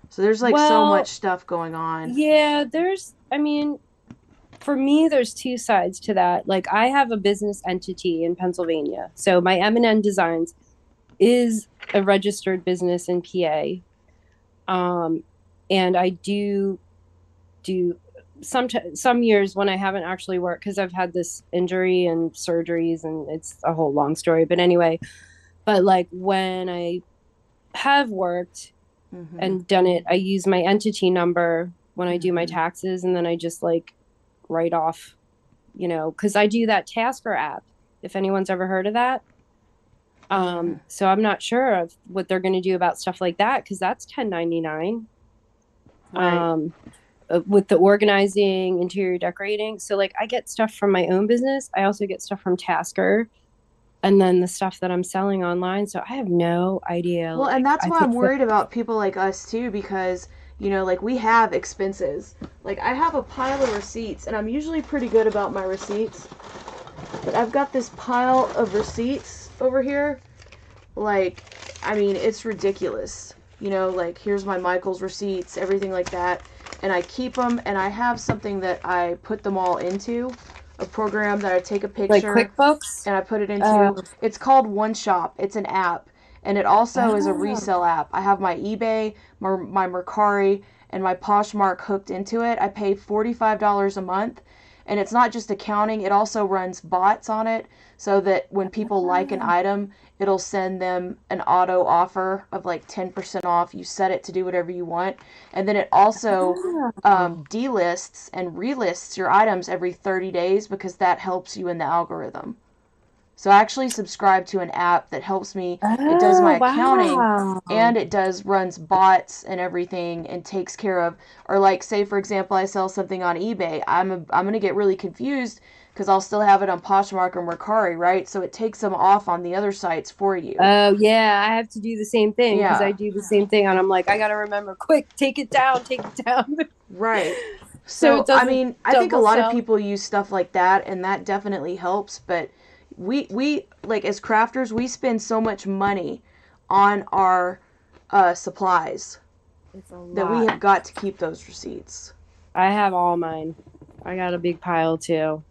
So there's like so much stuff going on. Yeah, I mean, for me, there's two sides to that. Like I have a business entity in Pennsylvania. So my M&N Designs is a registered business in PA. And I do some years when I haven't actually worked, because I've had this injury and surgeries and it's a whole long story. But anyway, but like when I have worked and done it, I use my entity number when I do my taxes, and then I just like write off, you know, because I do that Tasker app, if anyone's ever heard of that. So I'm not sure of what they're going to do about stuff like that, because that's 1099. Right. With the organizing, interior decorating. So like I get stuff from my own business. I also get stuff from Tasker, and then the stuff that I'm selling online. So I have no idea. Well, and that's why I'm worried about people like us too, because, you know, like we have expenses. Like I have a pile of receipts, and I'm usually pretty good about my receipts. But I've got this pile of receipts over here. Like, I mean, it's ridiculous. You know, like here's my Michaels receipts, everything like that. And I keep them, and I have something that I put them all into, a program that I take a picture, like QuickBooks, and I put it into. It's called One Shop. It's an app, and it also is a resale app. I have my eBay, my Mercari, and my Poshmark hooked into it. I pay $45 a month, and it's not just accounting. It also runs bots on it, so that when people like an item, it'll send them an auto offer of like 10% off. You set it to do whatever you want. And then it also delists and relists your items every 30 days, because that helps you in the algorithm. So I actually subscribe to an app that helps me. It does my accounting, and it runs bots and everything, and takes care of, or like say for example, I sell something on eBay. I'm going to get really confused, because I'll still have it on Poshmark or Mercari, right? So it takes them off on the other sites for you. Oh, yeah. I have to do the same thing, because I do the same thing. And I'm like, I got to remember, quick, take it down. Right. So I mean, I think a lot of people use stuff like that, and that definitely helps. But we like, as crafters, we spend so much money on our supplies that we have got to keep those receipts. I have all mine. I got a big pile too,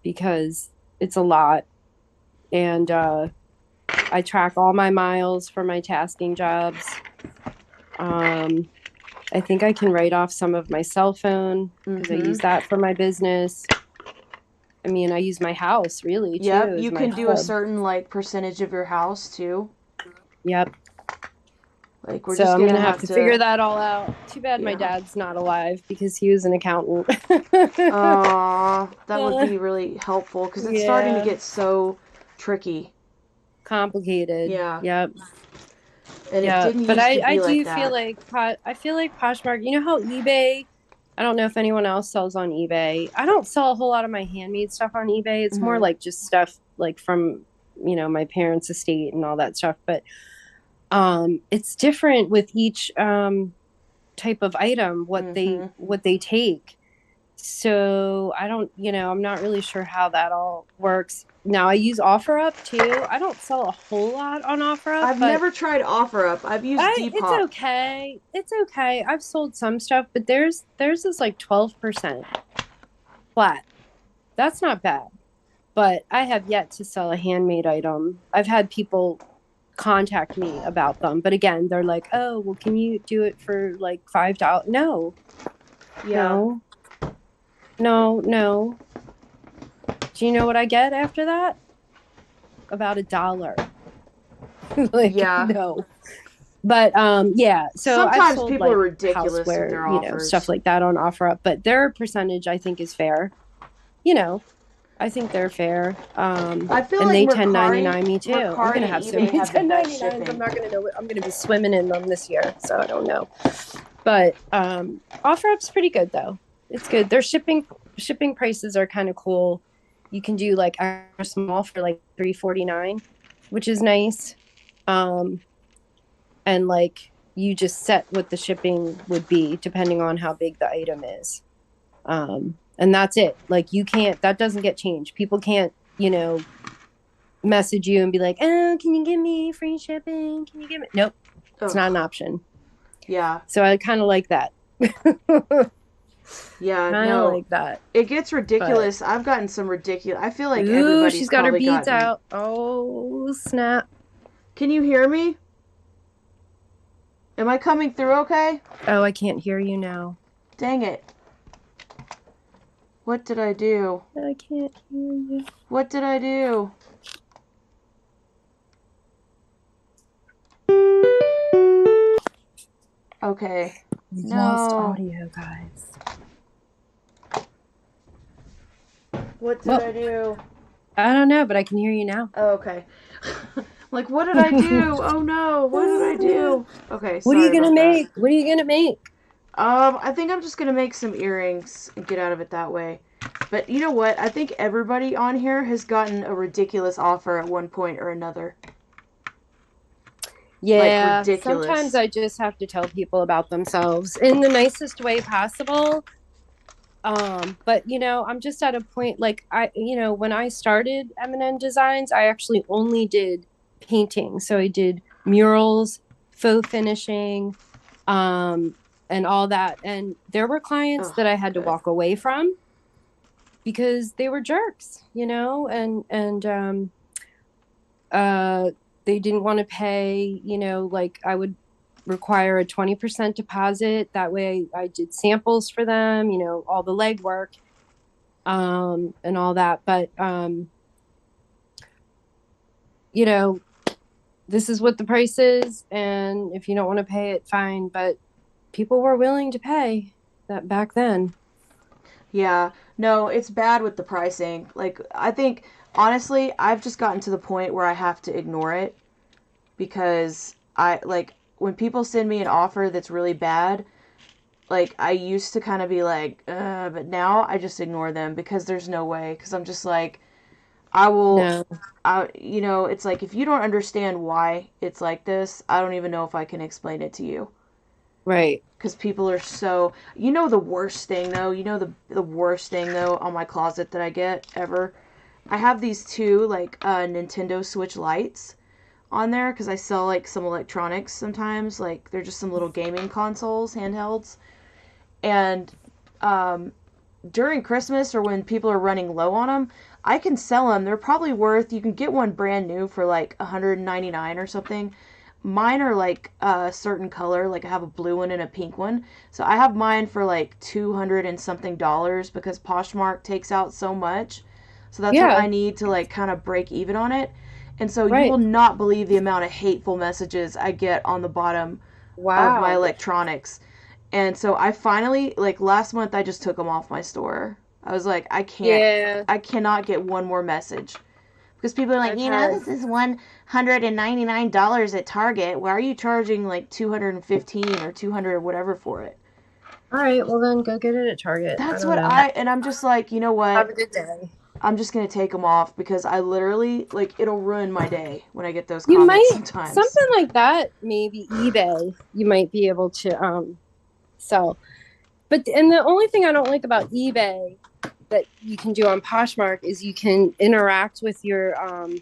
because it's a lot. And I track all my miles for my tasking jobs. I think I can write off some of my cell phone, because I use that for my business. I mean, I use my house really too. Yep, you can do a certain like percentage of your house too. Yep. Like, we're So just I'm gonna gonna have have to to figure that all out. Too bad my Yeah. dad's not alive because he was an accountant. Aw, that would be really helpful because it's starting to Yeah. get so tricky. Complicated. Yeah. Yep. And it Yeah. didn't But used to I be like do feel that. like Poshmark, you know how eBay, I don't know if anyone else sells on eBay. I don't sell a whole lot of my handmade stuff on eBay. It's more Mhm. like just stuff like from, my parents' estate and all that stuff. But it's different with each type of item Mhm. what they take. So I don't, I'm not really sure how that all works. Now I use OfferUp too. I don't sell a whole lot on OfferUp, I've but never tried OfferUp. I've used it's Depop. okay. It's okay. I've sold some stuff, but there's this like 12% flat. That's not bad. But I have yet to sell a handmade item. I've had people contact me about them, but again, they're like, "Oh, well, can you do it for like $5?" No, Yeah. no, no, no. Do you know what I get after that? About $1. Like, Yeah. no. But yeah, so I've Sometimes sold people are like ridiculous with houseware, their offers. stuff like that on OfferUp, but their percentage I think is fair. You know, I think they're fair. I feel And like they 1099 me too. I'm Mercari gonna and have so eBay many have the best 1099s. I'm shipping. not gonna know what I'm gonna be swimming in them this year, so I don't know. But OfferUp's pretty good though. It's good. Their shipping prices are kind of cool. You can do like extra small for like $3.49, which is nice. Um, and like you just set what the shipping would be depending on how big the item is. And that's it. Like that doesn't get changed. People can't, message you and be like, "Oh, can you give me free shipping? Can you give me?" Nope, it's not an Ugh. option. Yeah. So I kind of like that. Yeah, Kind of no. like that. It gets But ridiculous. I've gotten some ridiculous. I feel like ooh, everybody's she's got her probably beads gotten. out. Oh, snap. Can you hear me? Am I coming through okay? Oh, I can't hear you now. Dang it. What did I do? I can't hear you. What did I do? Okay. We've No. lost audio, guys. What did I do? I don't know, but I can hear you now. Oh, okay. Like, what did I do? Oh no, what did I do? Okay, What are you sorry gonna about make? that. What are you gonna make? I think I'm just gonna make some earrings and get out of it that way. But you know what? I think everybody on here has gotten a ridiculous offer at one point or another. Yeah, Like, ridiculous. sometimes I just have to tell people about themselves in the nicest way possible. But I'm just at a point like when I started M&N Designs, I actually only did painting. So I did murals, faux finishing, and all that. And there were clients that I had to walk away from because they were jerks, and they didn't want to pay, like I would require a 20% deposit. That way I did samples for them, all the legwork, and all that. But, this is what the price is. And if you don't want to pay it, fine. But people were willing to pay that back then. Yeah, no, it's bad with the pricing. Like, I think, honestly, I've just gotten to the point where I have to ignore it because when people send me an offer that's really bad, like, I used to kind of be like, but now I just ignore them because there's no way. Because I'm just like, it's like, if you don't understand why it's like this, I don't even know if I can explain it to you. Right. Because people are so, the worst thing though, the worst thing though on my closet that I get ever, I have these two like Nintendo Switch lights on there because I sell like some electronics sometimes, like they're just some little gaming consoles, handhelds, and during Christmas or when people are running low on them, I can sell them. They're probably worth, you can get one brand new for like $199 or something. Mine are like a certain color, like I have a blue one and a pink one. So I have mine for like 200 and something dollars because Poshmark takes out so much. So that's what I need to like kind of break even on it. And so you will not believe the amount of hateful messages I get on the bottom of my Wow. electronics. And so I finally, like last month, I just took them off my store. I was like, Yeah, I cannot get one more message. Because people are like, I've you know, had. this is $199 at Target. Why are you charging like 215 or 200 or whatever for it? All right, well then go get it at Target. I That's don't what know. and I'm just like, you know Have what? a good day. I'm just gonna take them off because I literally like it'll ruin my day when I get those You comments might sometimes. something like that, maybe eBay. You might be able to sell. But and the only thing I don't like about eBay that you can do on Poshmark is you can interact with your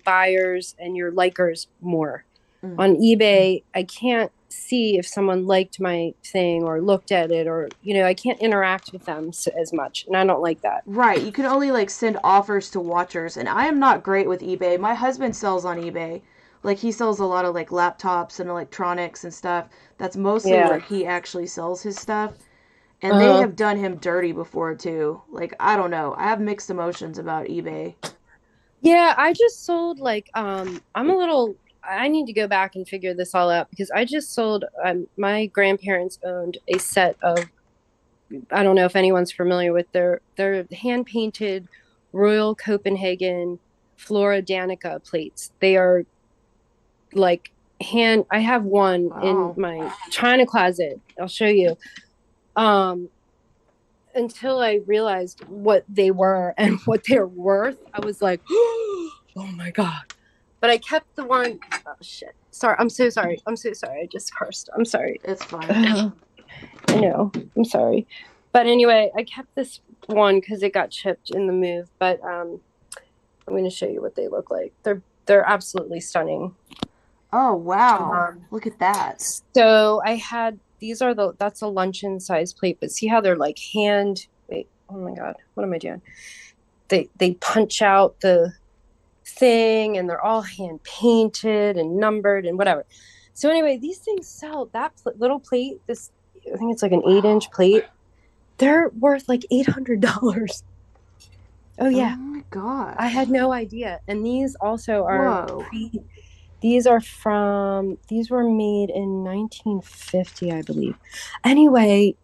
buyers and your likers more. Mm. On eBay, I can't see if someone liked my thing or looked at it, or I can't interact with them as much, and I don't like that. Right, you can only like send offers to watchers, and I am not great with eBay. My husband sells on eBay. Like he sells a lot of like laptops and electronics and stuff. That's mostly where Yeah. he actually sells his stuff. And they Uh-huh. have done him dirty before too. Like I don't know. I have mixed emotions about eBay. Yeah, I just sold like I'm a little I need to go back and figure this all out because I just sold my grandparents owned a set of, I don't know if anyone's familiar with their hand painted Royal Copenhagen Flora Danica plates. They are like hand I have one in Wow. my china closet. I'll show you. Um until I realized what they were and what they're worth, I was like, oh my God. But I kept the one oh shit. Sorry, I'm so sorry. I'm so sorry. I just cursed. I'm sorry. It's fine. I know. I'm sorry. But anyway, I kept this one because it got chipped in the move. But I'm going to show you what they look like. They're absolutely stunning. Oh wow. Um, Look at that. so I had these are that's a luncheon size plate, but see how they're like hand. Wait, oh my God, what am I doing? They punch out the thing, and they're all hand painted and numbered and whatever. So anyway, these things sell that little plate. This I think it's like an 8-inch plate. They're worth like $800. Oh Oh yeah, my gosh. I had no idea. And these also are Whoa. these were made in 1950, I believe. Anyway,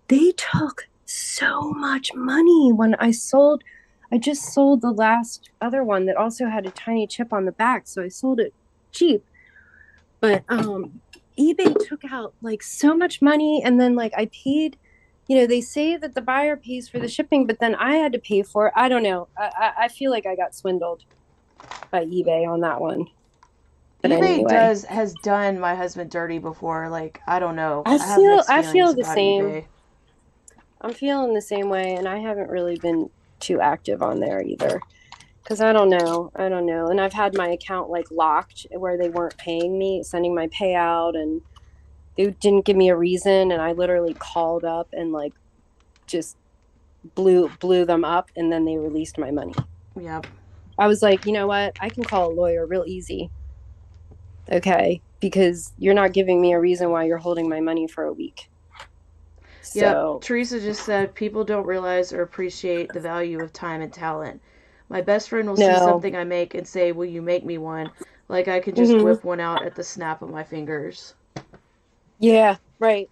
they took so much money when I just sold the last other one that also had a tiny chip on the back, so I sold it cheap. But eBay took out like so much money, and then like I paid, they say that the buyer pays for the shipping, but then I had to pay for it. I don't know. I feel like I got swindled by eBay on that one. But eBay anyway, has done my husband dirty before. Like I don't know. I I have feel mixed I feelings feel the about same. eBay. I'm feeling the same way, and I haven't really been too active on there either. Because I don't know. I don't know. And I've had my account like locked where they weren't paying me, sending my payout, and they didn't give me a reason. And I literally called up and like just blew them up, and then they released my money. Yep. I was like, you know what? I can call a lawyer real easy. Okay. Because you're not giving me a reason why you're holding my money for a week. Yep. So Teresa just said people don't realize or appreciate the value of time and talent. My best friend will see no. something I make and say, "Will you make me one?" Like I can just Mm-hmm. whip one out at the snap of my fingers. Yeah, right.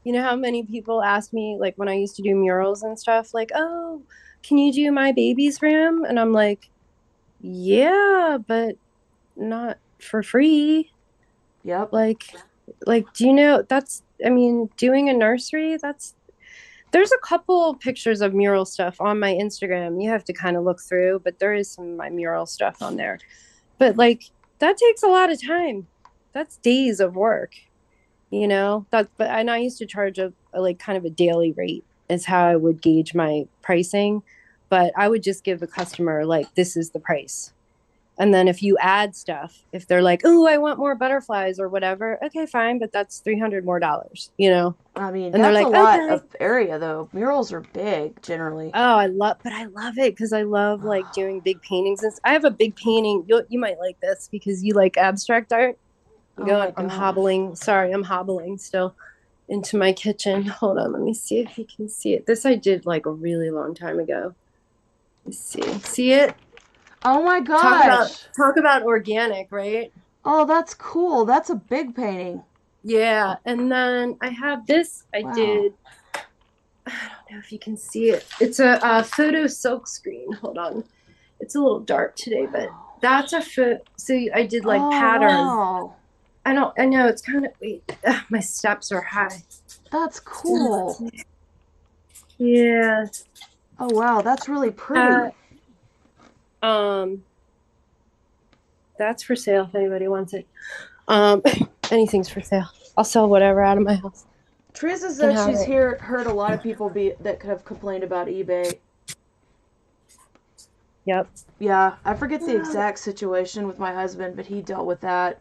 You know how many people ask me, like when I used to do murals and stuff, like, oh, can you do my baby's room? And I'm like, yeah, but not for free. Yep. Like, do you know I mean, doing a nursery, there's a couple pictures of mural stuff on my Instagram. You have to kind of look through, but there is some of my mural stuff on there. But like, that takes a lot of time. That's days of work. But and I used to charge a like kind of a daily rate is how I would gauge my pricing, but I would just give the customer like, this is the price. And then if you add stuff, if they're like, oh, I want more butterflies or whatever, okay, fine, but that's $300 more. I mean, And they're that's a like, lot okay. of area though. Murals are big generally. Oh, I love it because I love like doing big paintings. I have a big painting. You might like this because you like abstract art. Oh my I'm god. hobbling. Sorry, I'm hobbling still into my kitchen. Hold on, let me see if you can see it. This I did like a really long time ago. Let's see. See it? Oh my Talk about gosh. talk about organic, right? Oh, that's cool. That's a big painting. Yeah, and then I have this. I did. I don't know if you can see it. It's a photo silk screen. Hold on. It's a little dark today, but that's a foot. So I did like pattern. Wow. I know it's kind of, wait, my steps are high. That's cool. Yeah. Oh, wow. That's really pretty. That's for sale if anybody wants it. Anything's for sale. I'll sell whatever out of my house. Teresa said she's heard a lot of people that could have complained about eBay. Yep. Yeah, I forget the exact situation with my husband, but he dealt with that.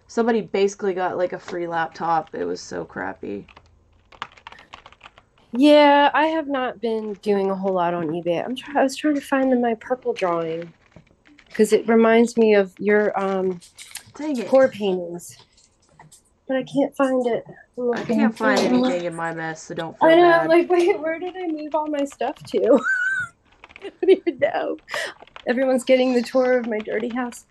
Somebody basically got like a free laptop. It was so crappy. Yeah, I have not been doing a whole lot on eBay. I was trying to find my purple drawing because it reminds me of your pour paintings, but I can't find it. I can't find anything in my mess, so don't feel bad. I know, bad. like, wait, where did I move all my stuff to? I don't even know. Everyone's getting the tour of my dirty house.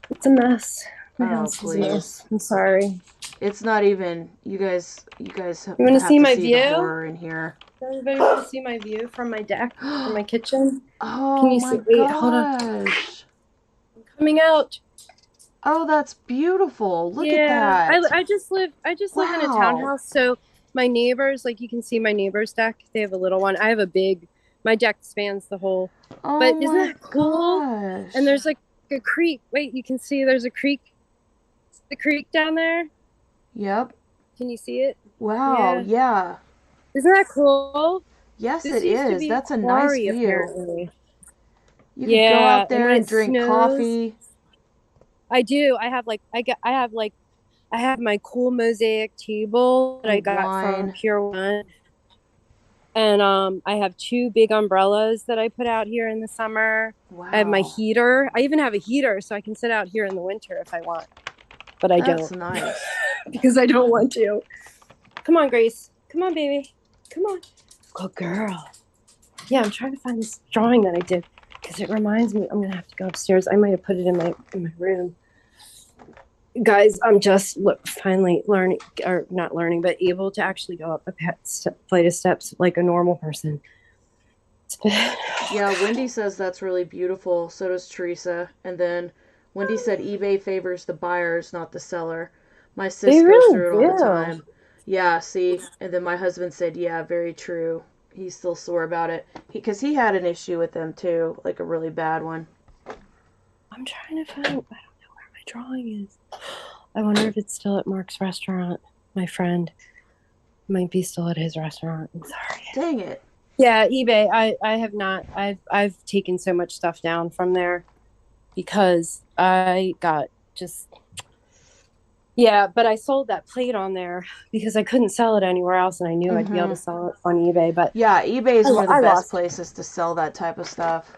It's a mess. My house is a mess. I'm sorry. It's not even. You guys have you want to see my view? The horror in here. Does everybody want to see my view from my deck, from my kitchen? Oh, can you see? Wait, hold on. I'm coming out. Oh, that's beautiful. Look at that. I just live in a townhouse, so my neighbors, like, you can see my neighbor's deck. They have a little one. I have a big. My deck spans the whole. Oh, but isn't that cool? Gosh. And there's like a creek. Wait, you can see there's a creek. The creek down there. Yep. Can you see it? Wow. Yeah. Isn't that cool? Yes, it is. That's a nice view. Apparently. You can go out there and drink coffee. I do. I have my cool mosaic table that I got from Pier 1. And I have 2 big umbrellas that I put out here in the summer. Wow. I have my heater. I even have a heater so I can sit out here in the winter if I want. But I don't. That's nice. Because I don't want to. Come on, Grace. Come on, baby. Come on. Good girl. Yeah, I'm trying to find this drawing that I did because it reminds me. I'm gonna have to go upstairs. I might have put it in my room. Guys, I'm just finally learning, or not learning, but able to actually go up a flight of steps like a normal person. Yeah, Wendy says that's really beautiful. So does Teresa. And then Wendy said eBay favors the buyers, not the seller. My sis goes through it all the time. Yeah, see? And then my husband said, yeah, very true. He's still sore about it. Because he had an issue with them, too. Like a really bad one. I'm trying to find... I don't know where my drawing is. I wonder if it's still at Mark's restaurant. My friend might be still at his restaurant. I'm sorry. Dang it. Yeah, eBay. I have not... I've taken so much stuff down from there. Because I got just... Yeah, but I sold that plate on there because I couldn't sell it anywhere else, and I knew I'd be able to sell it on eBay. But yeah, eBay is one of the best places to sell that type of stuff,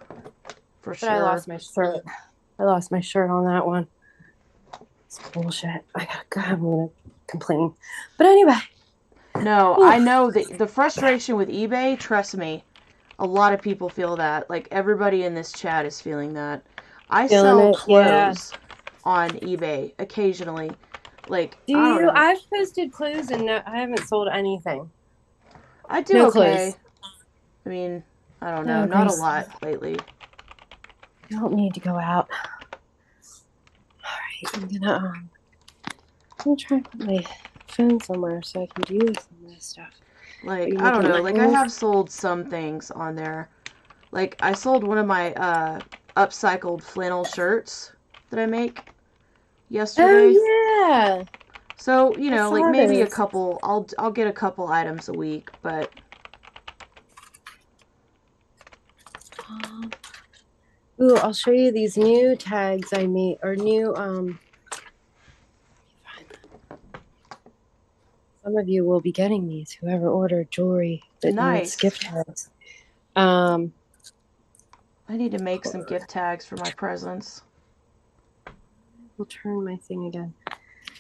for sure. But I lost my shirt. I lost my shirt on that one. It's bullshit. I'm gonna complain. But anyway. No, I know the frustration with eBay. Trust me, a lot of people feel that. Like everybody in this chat is feeling that. I sell clothes on eBay occasionally. Like, do you? I've posted clothes and I haven't sold anything. I do okay. Clothes. I mean, I don't know, not a lot lately. You don't need to go out. All right, I'm gonna try to put my phone somewhere so I can do some of this stuff. Like, I don't know. Like, I have sold some things on there. Like, I sold one of my upcycled flannel shirts that I make yesterday. Oh yeah. So, you know, like maybe a couple, I'll get a couple items a week, but ooh, I'll show you these new tags I made, or new some of you will be getting these, whoever ordered jewelry that needs gift tags. I need to make some gift tags for my presents. I'll turn my thing again.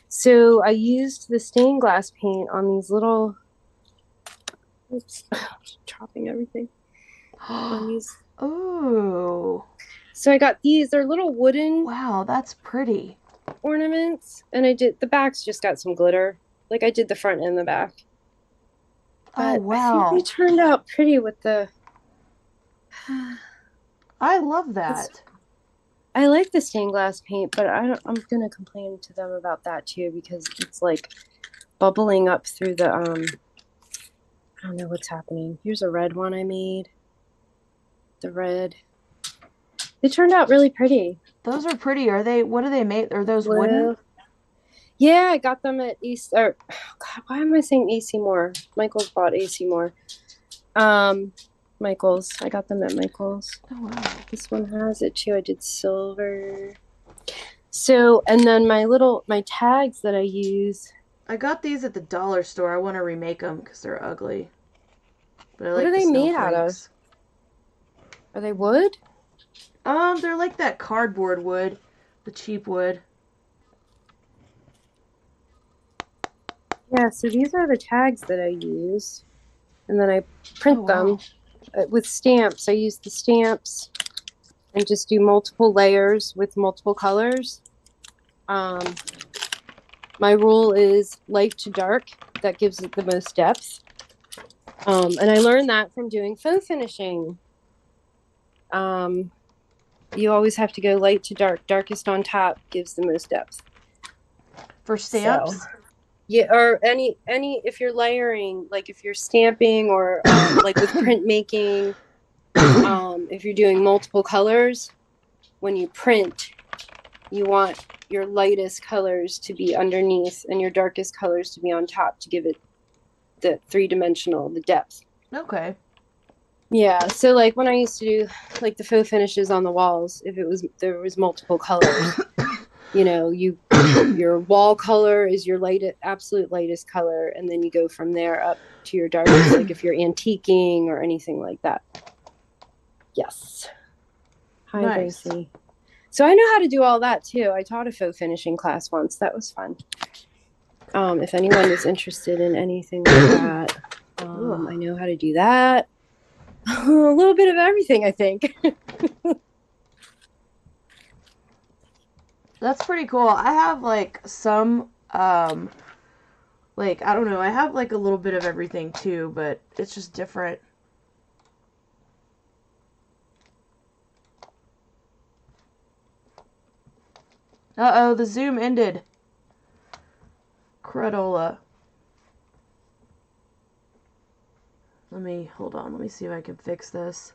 So I used the stained glass paint on these little... Oops, chopping everything. On these. Ooh. So I got these. They're little wooden. Wow, that's pretty. ornaments, and I did the back's just got some glitter. Like I did the front and the back. Oh, But I think they wow. turned out pretty with the I love that. I like the stained glass paint, but I'm gonna complain to them about that too because it's like bubbling up through the I don't know what's happening. Here's a red one I made. The red. They turned out really pretty. Those are pretty. Are they, what do they make? Are those wooden? Blue. Yeah, I got them at East or God, why am I saying AC Moore? Michael's bought AC Moore. Michael's. I got them at Michael's. Oh, wow. This one has it too. I did silver. So, and then my tags that I use. I got these at the dollar store. I want to remake them because they're ugly. But I What like are the they made out of? snowflakes. Are they wood? They're like that cardboard wood, the cheap wood. Yeah, so these are the tags that I use. And then I print them with stamps. I use the stamps and just do multiple layers with multiple colors. My rule is light to dark. That gives it the most depth. And I learned that from doing faux finishing. You always have to go light to dark. Darkest on top gives the most depth. For stamps? So, yeah, or any if you're layering, like if you're stamping or like with printmaking, if you're doing multiple colors, when you print, you want your lightest colors to be underneath and your darkest colors to be on top to give it the three-dimensional, the depth. Okay. Yeah, so like when I used to do like the faux finishes on the walls, if there was multiple colors, you know, your wall color is your absolute lightest color, and then you go from there up to your darkest, like if you're antiquing or anything like that. Yes. Hi, Nice. Gracie. So I know how to do all that too. I taught a faux finishing class once. That was fun. If anyone is interested in anything like that, I know how to do that. A little bit of everything, I think. That's pretty cool. I have like some, like, I don't know, I have like a little bit of everything too, but it's just different. Uh-oh, the Zoom ended. Cradola. Hold on, let me see if I can fix this.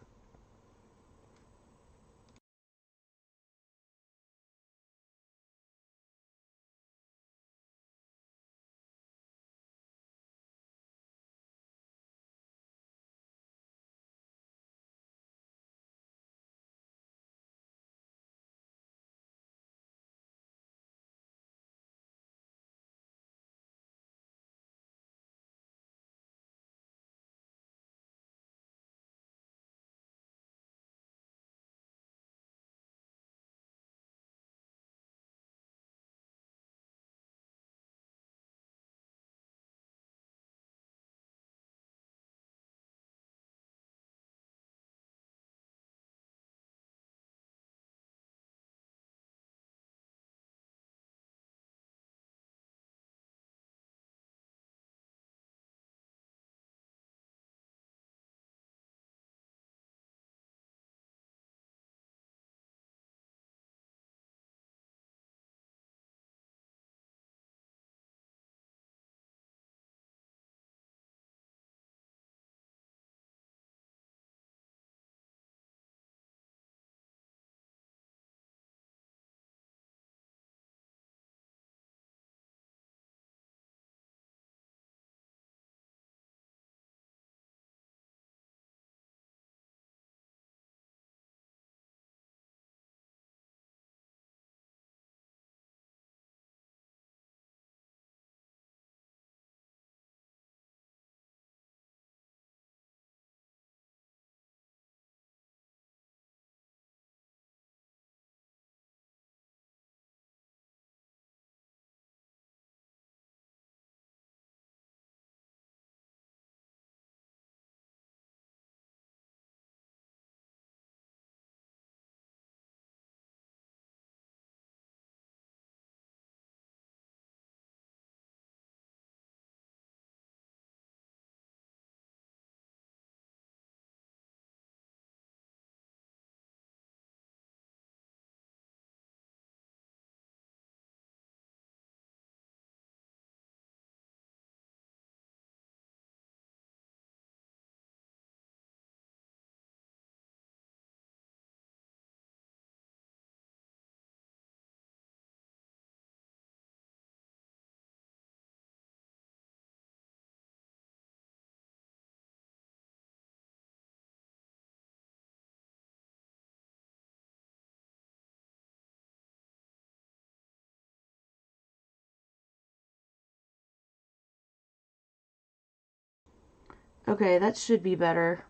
Okay, that should be better.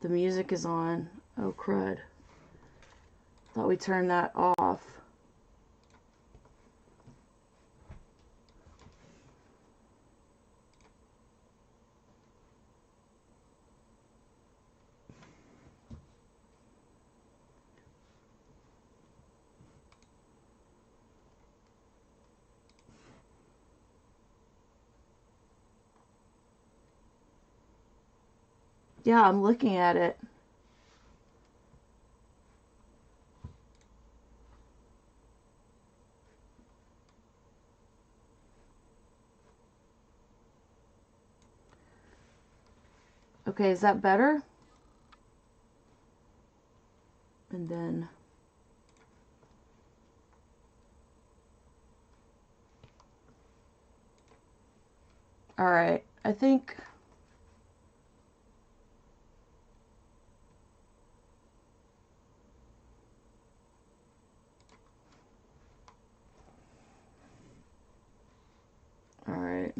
The music is on. Oh, crud. Thought we turned that off. Yeah, I'm looking at it. Okay, is that better? And then... Alright, I think... Alright.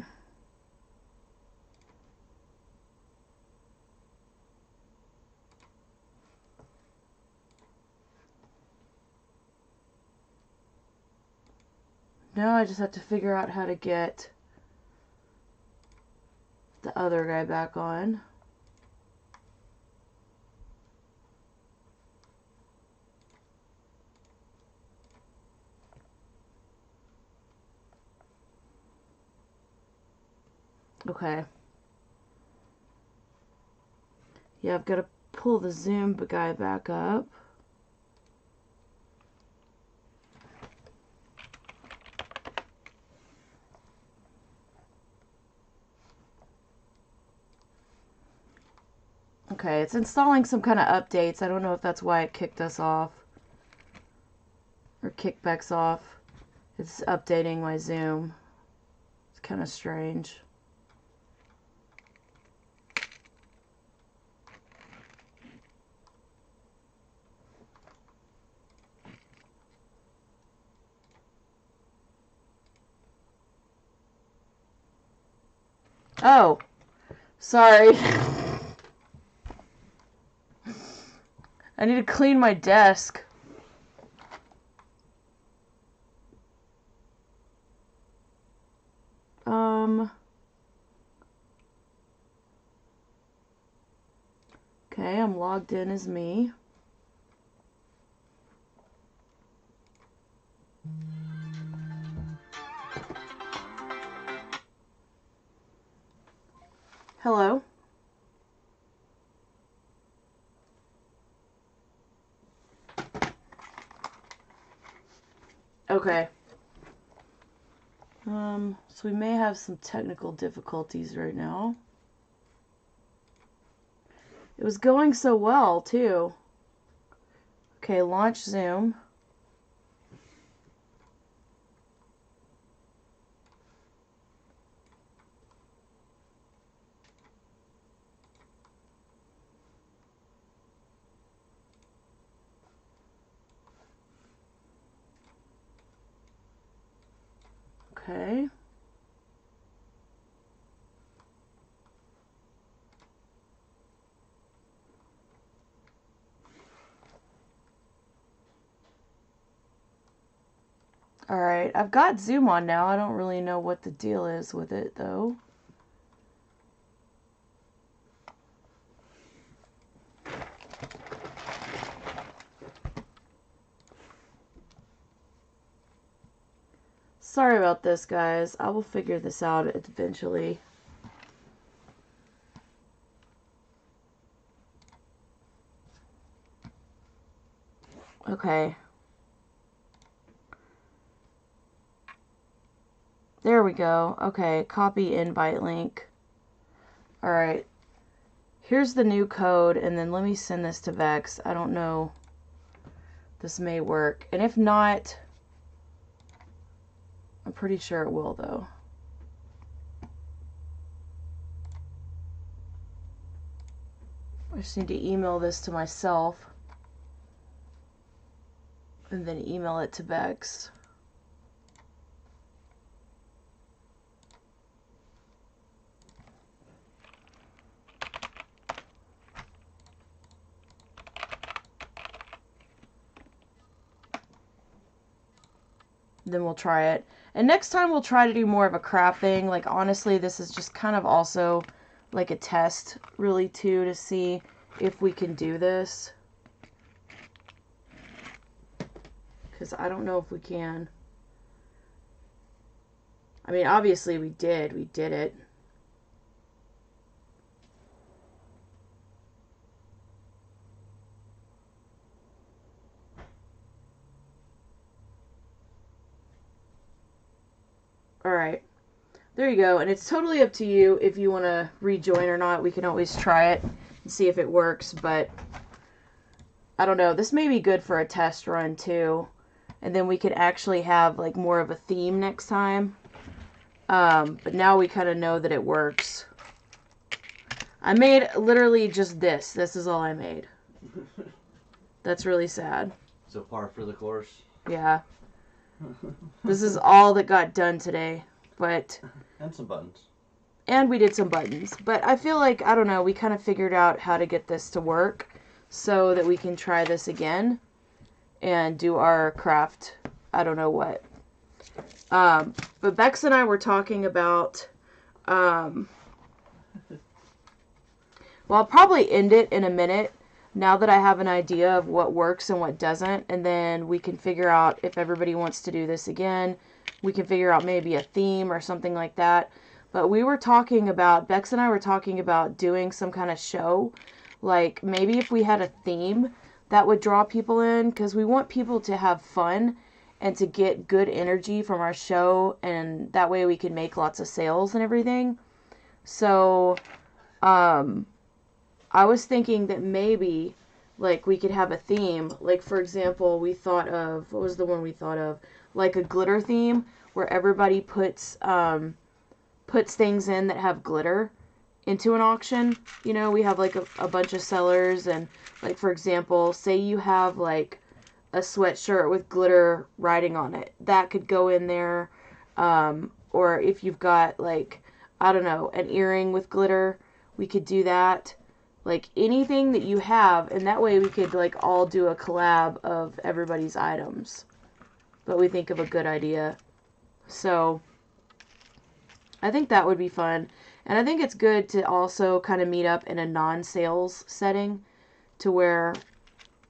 Now I just have to figure out how to get the other guy back on. Okay. Yeah, I've got to pull the Zoom guy back up. Okay, it's installing some kind of updates. I don't know if that's why it kicked us off. Or kickbacks off. It's updating my Zoom. It's kind of strange. Oh, sorry. I need to clean my desk. Okay, I'm logged in as me. Hello. Okay. So we may have some technical difficulties right now. It was going so well, too. Okay, launch Zoom. Okay. Alright, I've got Zoom on now. I don't really know what the deal is with it, though. Sorry about this, guys. I will figure this out eventually. Okay. There we go. Okay, copy invite link. Alright. Here's the new code, and then let me send this to Vex. I don't know. This may work. And if not, I'm pretty sure it will, though. I just need to email this to myself. And then email it to Vex. then we'll try it. And next time we'll try to do more of a craft thing. Like, honestly, this is just kind of also like a test, really, too, to see if we can do this. Because I don't know if we can. I mean, obviously we did. We did it. Alright. There you go. And it's totally up to you if you want to rejoin or not. We can always try it and see if it works. But I don't know. This may be good for a test run, too. And then we could actually have like more of a theme next time. But now we kind of know that it works. I made literally just this. This is all I made. That's really sad. So par for the course. Yeah. This is all that got done today. But and some buttons. And we did some buttons. But I feel like, I don't know, we kind of figured out how to get this to work so that we can try this again and do our craft, I don't know what. But Bex and I were talking about, well, I'll probably end it in a minute now that I have an idea of what works and what doesn't, and then we can figure out if everybody wants to do this again. We can figure out maybe a theme or something like that. But we were talking about, Bex and I were talking about doing some kind of show, like maybe if we had a theme that would draw people in, because we want people to have fun and to get good energy from our show, and that way we can make lots of sales and everything. So, I was thinking that maybe, like, we could have a theme. Like, for example, we thought of, what was the one we thought of? Like a glitter theme, where everybody puts things in that have glitter into an auction. You know, we have, like, a bunch of sellers, and, like, for example, say you have, like, a sweatshirt with glitter writing on it. That could go in there. Or if you've got, like, I don't know, an earring with glitter, we could do that. Like, anything that you have, and that way we could, like, all do a collab of everybody's items. But we think of a good idea. So, I think that would be fun. And I think it's good to also kind of meet up in a non-sales setting to where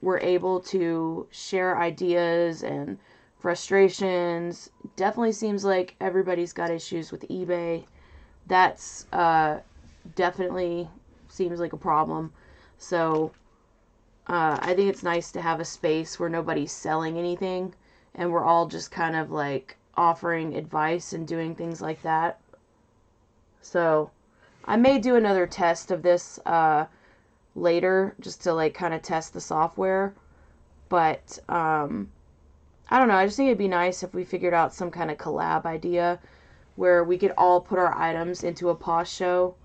we're able to share ideas and frustrations. Definitely seems like everybody's got issues with eBay. That's definitely seems like a problem. So I think it's nice to have a space where nobody's selling anything and we're all just kind of like offering advice and doing things like that. So I may do another test of this later just to like kind of test the software. But I don't know. I just think it'd be nice if we figured out some kind of collab idea where we could all put our items into a Posh show.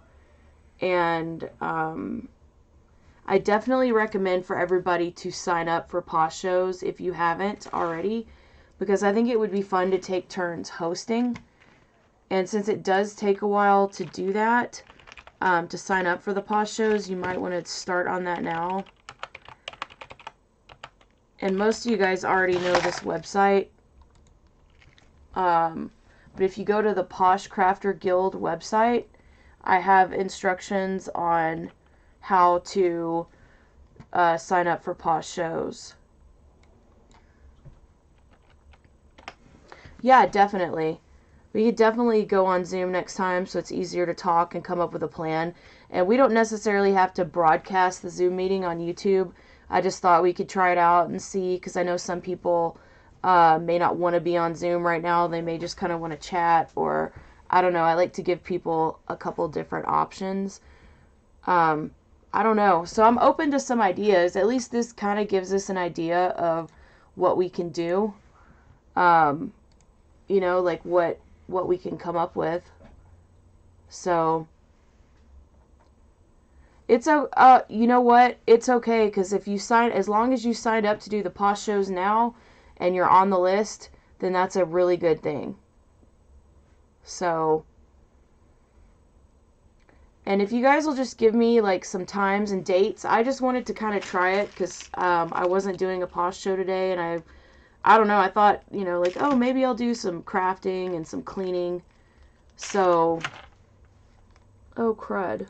And I definitely recommend for everybody to sign up for Posh shows if you haven't already, because I think it would be fun to take turns hosting. And since it does take a while to do that, to sign up for the Posh shows, you might want to start on that now. And most of you guys already know this website. But if you go to the Posh Crafter Guild website, I have instructions on how to sign up for Posh shows. Yeah, definitely. We could definitely go on Zoom next time so it's easier to talk and come up with a plan. And we don't necessarily have to broadcast the Zoom meeting on YouTube. I just thought we could try it out and see, because I know some people may not want to be on Zoom right now. They may just kind of want to chat, or I don't know. I like to give people a couple different options. I don't know. So I'm open to some ideas. At least this kind of gives us an idea of what we can do. You know, like what we can come up with. So it's you know what? It's okay, because if you as long as you signed up to do the Posh shows now and you're on the list, then that's a really good thing. So, and if you guys will just give me like some times and dates, I just wanted to kind of try it because I wasn't doing a Posh show today, and I don't know, I thought, you know, like, oh, maybe I'll do some crafting and some cleaning. So, oh, crud.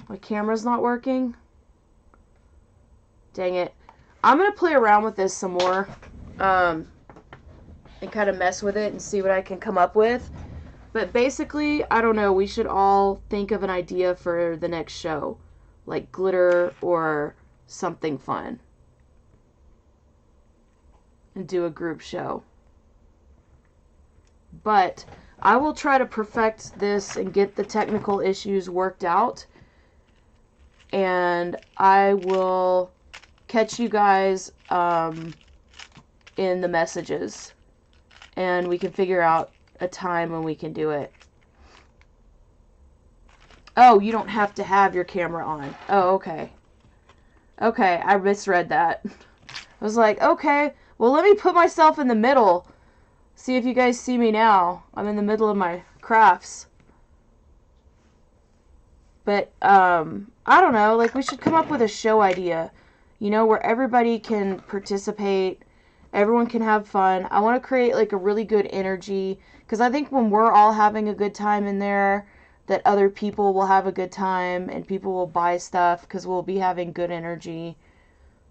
My camera's not working. Dang it. I'm going to play around with this some more. And kind of mess with it and see what I can come up with. But basically, I don't know, we should all think of an idea for the next show. Like glitter or something fun. And do a group show. But I will try to perfect this and get the technical issues worked out. And I will catch you guys in the messages. And we can figure out a time when we can do it. Oh, you don't have to have your camera on. Oh, okay. Okay, I misread that. I was like, okay, well, let me put myself in the middle. See if you guys see me now. I'm in the middle of my crafts. But, I don't know, like, we should come up with a show idea, you know, where everybody can participate. Everyone can have fun. I want to create like a really good energy, because I think when we're all having a good time in there, that other people will have a good time and people will buy stuff because we'll be having good energy.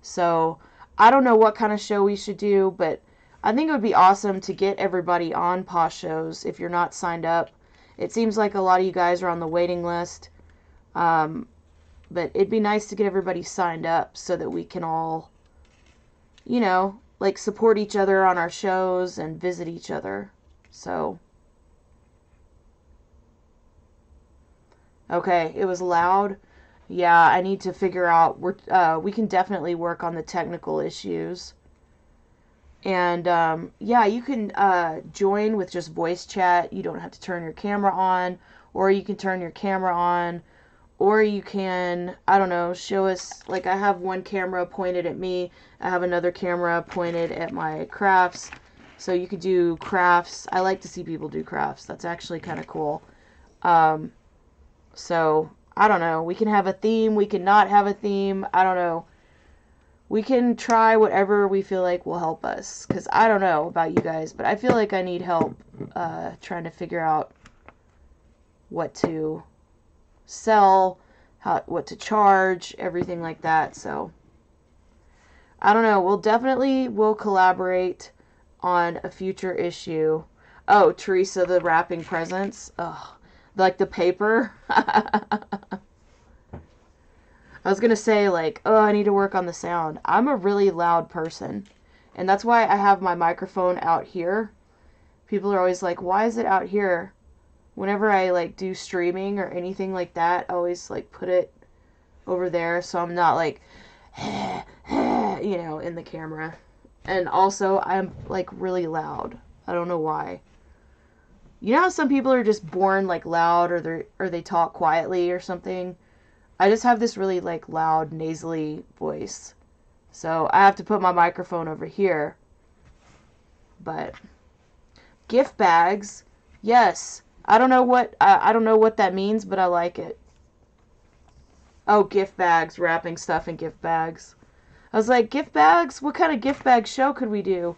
So I don't know what kind of show we should do, but I think it would be awesome to get everybody on Posh Shows if you're not signed up. It seems like a lot of you guys are on the waiting list. But it'd be nice to get everybody signed up so that we can all, you know, like support each other on our shows and visit each other. So, okay, it was loud. Yeah, I need to figure out, we can definitely work on the technical issues. And, yeah, you can join with just voice chat. You don't have to turn your camera on, or you can turn your camera on, or you can, I don't know, show us, like I have one camera pointed at me, I have another camera pointed at my crafts, so you could do crafts. I like to see people do crafts. That's actually kind of cool. So, I don't know, we can have a theme, we can not have a theme, I don't know. We can try whatever we feel like will help us, because I don't know about you guys, but I feel like I need help trying to figure out what to sell, what to charge, everything like that. So I don't know, we'll collaborate on a future issue. Oh, Teresa, the wrapping presents. Oh, like the paper. I was gonna say, like, oh, I need to work on the sound. I'm a really loud person, and that's why I have my microphone out here. People are always like, why is it out here? Whenever I, like, do streaming or anything like that, I always, like, put it over there so I'm not, like, you know, in the camera. And also, I'm, like, really loud. I don't know why. You know how some people are just born, like, loud, or they talk quietly or something? I just have this really, like, loud, nasally voice. So I have to put my microphone over here. But gift bags, yes. I don't know what that means, but I like it. Oh, gift bags, wrapping stuff in gift bags. I was like, gift bags? What kind of gift bag show could we do?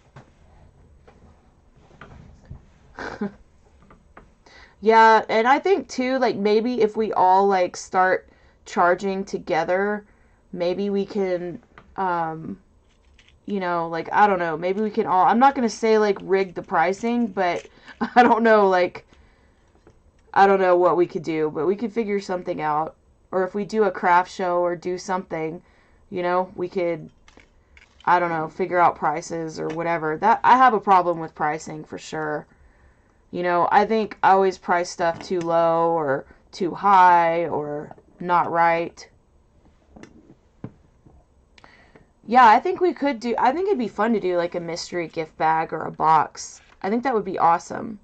Yeah, and I think too, like, maybe if we all, like, start charging together, maybe we can, you know, like, I don't know, maybe we can all, I'm not going to say, like, rig the pricing, but I don't know, like, I don't know what we could do, but we could figure something out. Or if we do a craft show or do something, you know, we could, I don't know, figure out prices or whatever. That, I have a problem with pricing for sure. You know, I think I always price stuff too low or too high or not right. Yeah, I think it'd be fun to do like a mystery gift bag or a box. I think that would be awesome.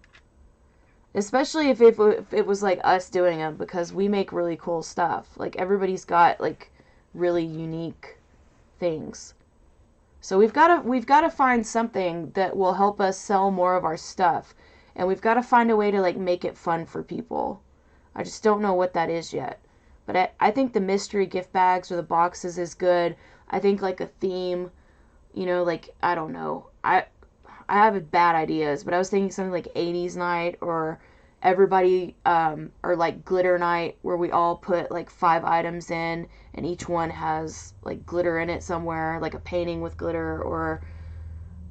Especially if it was like us doing them, because we make really cool stuff. Like, everybody's got like really unique things. So we've got to find something that will help us sell more of our stuff. And we've got to find a way to like make it fun for people. I just don't know what that is yet. But I think the mystery gift bags or the boxes is good. I think like a theme, you know, like, I don't know. I have bad ideas, but I was thinking something like 80s night, or everybody, or like glitter night, where we all put like 5 items in and each one has like glitter in it somewhere, like a painting with glitter, or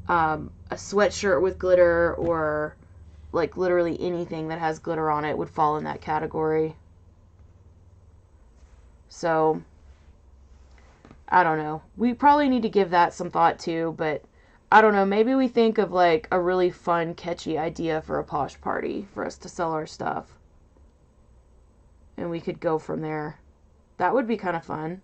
a sweatshirt with glitter, or like literally anything that has glitter on it would fall in that category. So, I don't know. We probably need to give that some thought too, but I don't know. Maybe we think of like a really fun, catchy idea for a posh party for us to sell our stuff. And we could go from there. That would be kind of fun.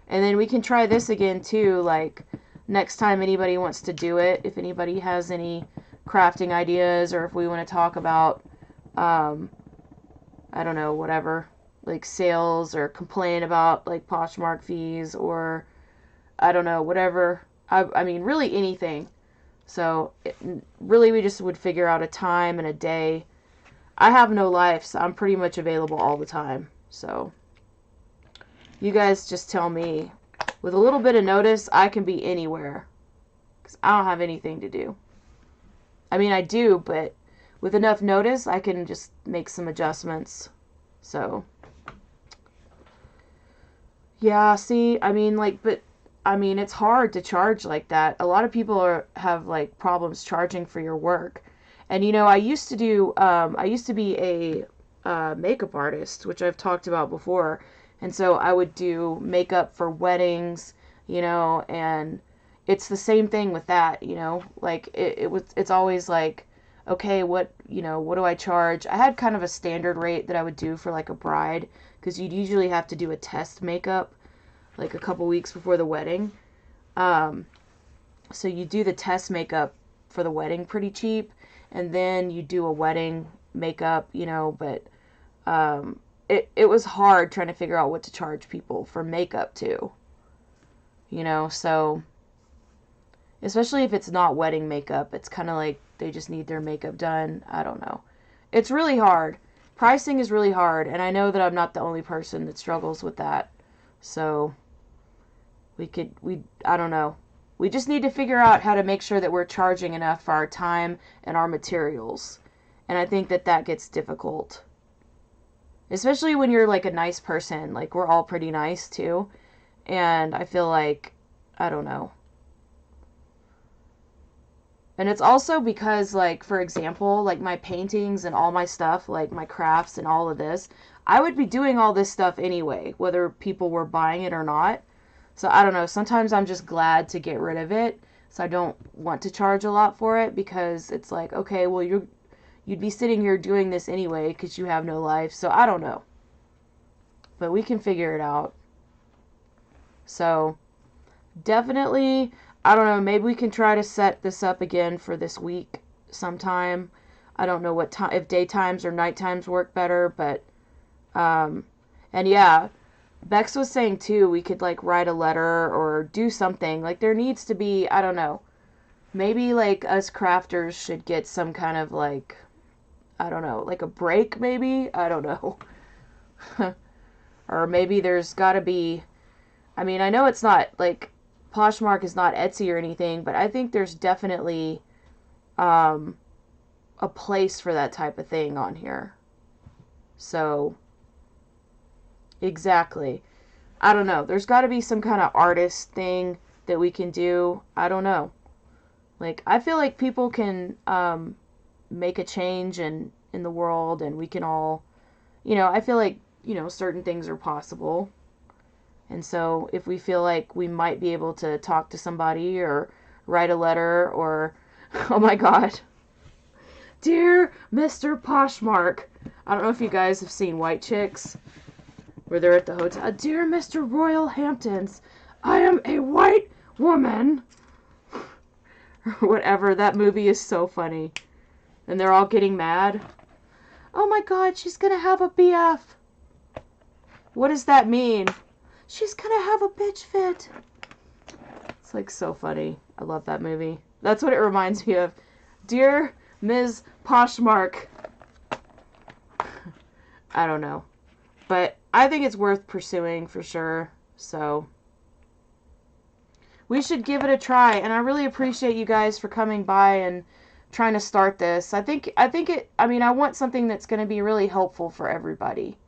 And then we can try this again too, like next time anybody wants to do it, if anybody has any crafting ideas, or if we want to talk about, I don't know, whatever, like sales, or complain about like Poshmark fees, or I don't know, whatever. I mean, really anything. So, really, we just would figure out a time and a day. I have no life, so I'm pretty much available all the time. So, you guys just tell me. With a little bit of notice, I can be anywhere. Because I don't have anything to do. I mean, I do, but with enough notice, I can just make some adjustments. So, yeah, see, I mean, like, but I mean, it's hard to charge like that. A lot of people have like problems charging for your work. And you know, I used to be a makeup artist, which I've talked about before. And so I would do makeup for weddings, you know, and it's the same thing with that, you know, like it's always like, okay, what do I charge? I had kind of a standard rate that I would do for like a bride, because you'd usually have to do a test makeup like a couple weeks before the wedding. So you do the test makeup for the wedding pretty cheap, and then you do a wedding makeup, you know, but it was hard trying to figure out what to charge people for makeup too. You know, so especially if it's not wedding makeup, it's kind of like they just need their makeup done. I don't know. It's really hard. Pricing is really hard, and I know that I'm not the only person that struggles with that. So I don't know. We just need to figure out how to make sure that we're charging enough for our time and our materials. And I think that gets difficult. Especially when you're like a nice person. Like, we're all pretty nice too. And I feel like, I don't know. And it's also because, like, for example, like my paintings and all my stuff, like my crafts and all of this, I would be doing all this stuff anyway, whether people were buying it or not. So I don't know, sometimes I'm just glad to get rid of it. So I don't want to charge a lot for it, because it's like, okay, well, you'd be sitting here doing this anyway because you have no life. So I don't know. But we can figure it out. So definitely, I don't know, maybe we can try to set this up again for this week sometime. I don't know what time, if daytimes or night times work better, but and yeah, Bex was saying too, we could like write a letter or do something. Like, there needs to be, I don't know, maybe like us crafters should get some kind of like, I don't know, like a break maybe? I don't know. Or maybe there's gotta be, I mean, I know it's not like, Poshmark is not Etsy or anything, but I think there's definitely a place for that type of thing on here. So, exactly. I don't know. There's got to be some kind of artist thing that we can do. I don't know. Like, I feel like people can make a change in the world, and we can all, you know, I feel like, you know, certain things are possible. And so if we feel like we might be able to talk to somebody or write a letter, or, oh my God, Dear Mr. Poshmark. I don't know if you guys have seen White Chicks, where they're at the hotel. Dear Mr. Royal Hamptons, I am a white woman. Or whatever. That movie is so funny. And they're all getting mad. Oh my God, she's gonna have a BF. What does that mean? She's gonna have a bitch fit. It's like so funny. I love that movie. That's what it reminds me of. Dear Ms. Poshmark. I don't know. But I think it's worth pursuing for sure. So we should give it a try. And I really appreciate you guys for coming by and trying to start this. I want something that's going to be really helpful for everybody.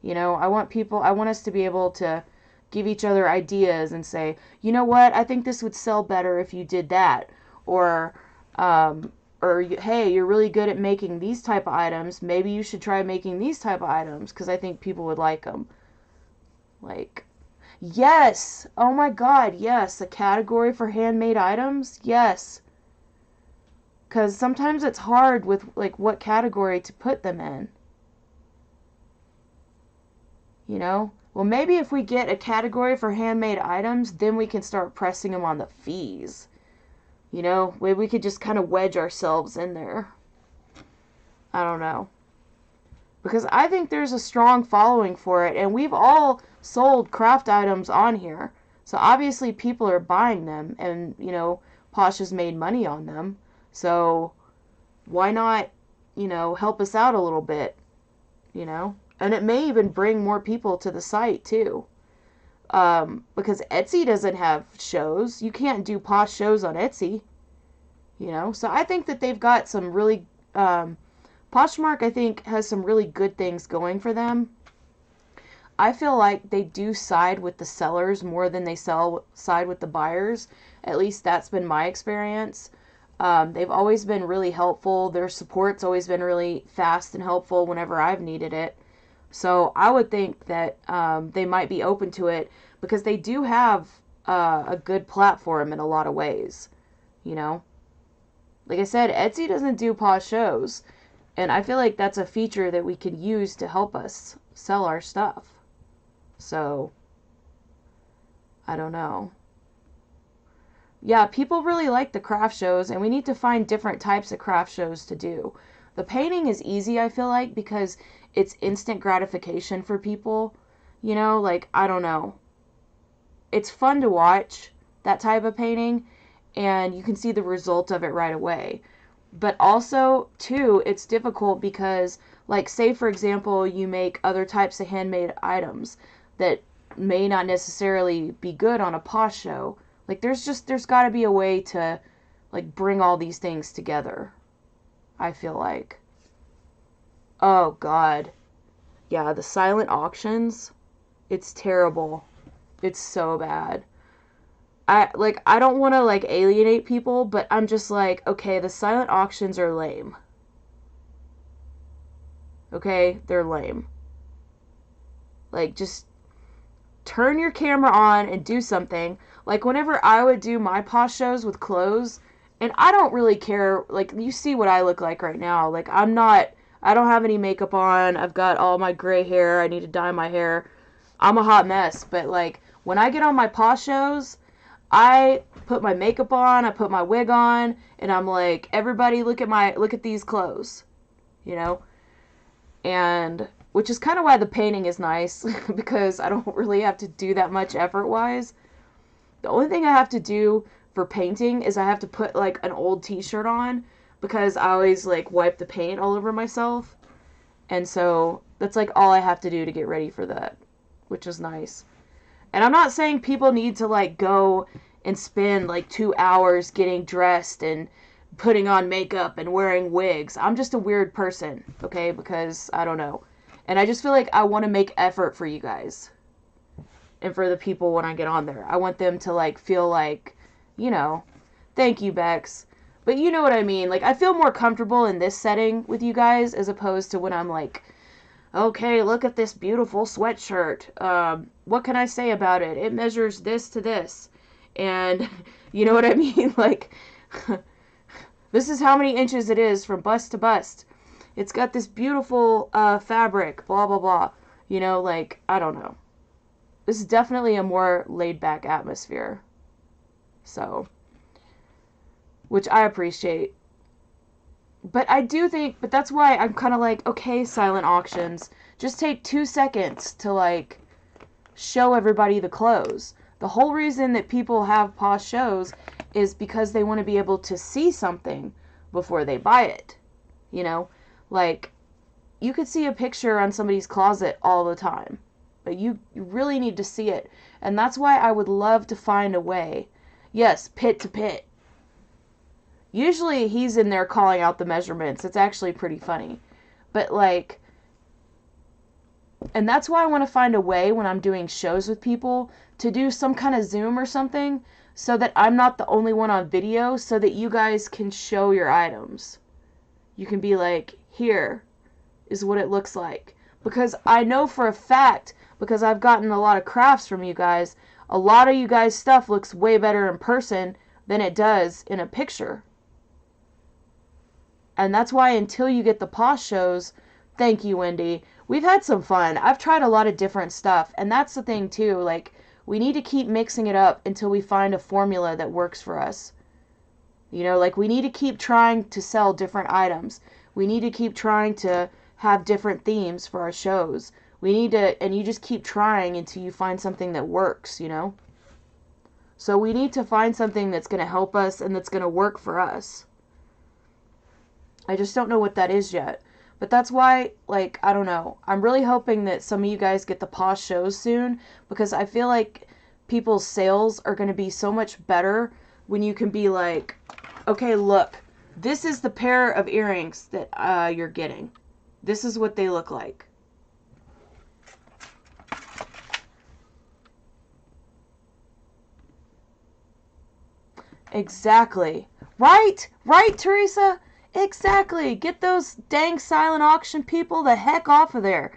You know, I want us to be able to give each other ideas and say, you know what, I think this would sell better if you did that. Or hey, you're really good at making these type of items. Maybe you should try making these type of items because I think people would like them. Like, yes! Oh my god, yes! A category for handmade items? Yes! Because sometimes it's hard with, like, what category to put them in. You know? Well, maybe if we get a category for handmade items, then we can start pressing them on the fees. You know? Maybe we could just kind of wedge ourselves in there. I don't know. Because I think there's a strong following for it, and we've all sold craft items on here. So obviously people are buying them, and, you know, Posh has made money on them. So why not, you know, help us out a little bit, you know? And it may even bring more people to the site, too. Because Etsy doesn't have shows. You can't do Posh shows on Etsy, you know? So I think that they've got some really... Poshmark, I think, has some really good things going for them. I feel like they do side with the sellers more than they side with the buyers. At least that's been my experience. They've always been really helpful. Their support's always been really fast and helpful whenever I've needed it. So I would think that they might be open to it because they do have a good platform in a lot of ways. You know? Like I said, Etsy doesn't do Posh shows. And I feel like that's a feature that we could use to help us sell our stuff. So, I don't know. Yeah, people really like the craft shows, and we need to find different types of craft shows to do. The painting is easy, I feel like, because it's instant gratification for people. You know, like, I don't know. It's fun to watch that type of painting, and you can see the result of it right away. But also, too, it's difficult because, like, say, for example, you make other types of handmade items that may not necessarily be good on a Posh show. Like, there's got to be a way to, like, bring all these things together, I feel like. Oh, God. Yeah, the silent auctions, it's terrible. It's so bad. I don't want to, like, alienate people, but I'm just like, okay, the silent auctions are lame. Okay? They're lame. Like, just turn your camera on and do something. Like, whenever I would do my Posh shows with clothes, and I don't really care, like, you see what I look like right now. Like, I don't have any makeup on. I've got all my gray hair. I need to dye my hair. I'm a hot mess. But, like, when I get on my Posh shows, I put my makeup on, I put my wig on, and I'm like, everybody look at these clothes, you know? And, which is kind of why the painting is nice, because I don't really have to do that much effort-wise. The only thing I have to do for painting is I have to put, like, an old t-shirt on, because I always, like, wipe the paint all over myself. And so, that's, like, all I have to do to get ready for that, which is nice. And I'm not saying people need to, like, go and spend, like, 2 hours getting dressed and putting on makeup and wearing wigs. I'm just a weird person, okay? Because, I don't know. And I just feel like I want to make effort for you guys. And for the people when I get on there. I want them to, like, feel like, you know, thank you, Bex. But you know what I mean. Like, I feel more comfortable in this setting with you guys as opposed to when I'm, like, okay, look at this beautiful sweatshirt. What can I say about it? It measures this to this. And, you know what I mean? Like, this is how many inches it is from bust to bust. It's got this beautiful fabric, blah, blah, blah. You know, like, I don't know. This is definitely a more laid-back atmosphere. So, which I appreciate. But I do think, but that's why I'm kind of like, okay, silent auctions, just take 2 seconds to, like, show everybody the clothes. The whole reason that people have Posh shows is because they want to be able to see something before they buy it. You know? Like, you could see a picture on somebody's closet all the time, but you really need to see it. And that's why I would love to find a way. Yes, pit to pit. Usually he's in there calling out the measurements. It's actually pretty funny. But like, and that's why I want to find a way when I'm doing shows with people to do some kind of Zoom or something so that I'm not the only one on video, so that you guys can show your items. You can be like, here is what it looks like. Because I know for a fact, because I've gotten a lot of crafts from you guys, a lot of you guys' stuff looks way better in person than it does in a picture. And that's why until you get the Posh shows, thank you, Wendy, we've had some fun. I've tried a lot of different stuff, and that's the thing too, like, we need to keep mixing it up until we find a formula that works for us. You know, like, we need to keep trying to sell different items. We need to keep trying to have different themes for our shows. We need to, and you just keep trying until you find something that works, you know? So we need to find something that's going to help us and that's going to work for us. I just don't know what that is yet. But that's why, like, I don't know. I'm really hoping that some of you guys get the Posh shows soon, because I feel like people's sales are going to be so much better when you can be like, okay, look, this is the pair of earrings that you're getting. This is what they look like. Exactly. Right? Right, Teresa? Exactly. Get those dang silent auction people the heck off of there.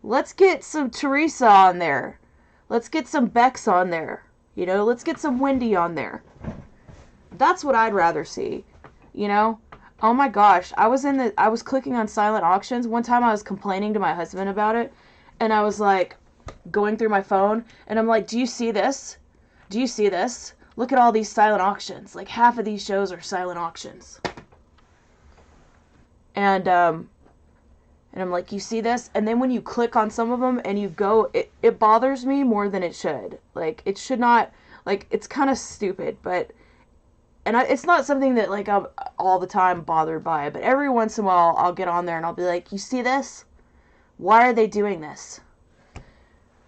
Let's get some Teresa on there. Let's get some Bex on there. You know, let's get some Wendy on there. That's what I'd rather see. You know? Oh my gosh. I was clicking on silent auctions. One time I was complaining to my husband about it. And I was like, going through my phone. And I'm like, do you see this? Do you see this? Look at all these silent auctions. Like, half of these shows are silent auctions. And I'm like, you see this? And then when you click on some of them and you go, it bothers me more than it should. Like, it should not, like, it's kind of stupid, but, and it's not something that, like, I'm all the time bothered by, but every once in a while I'll get on there and I'll be like, you see this? Why are they doing this?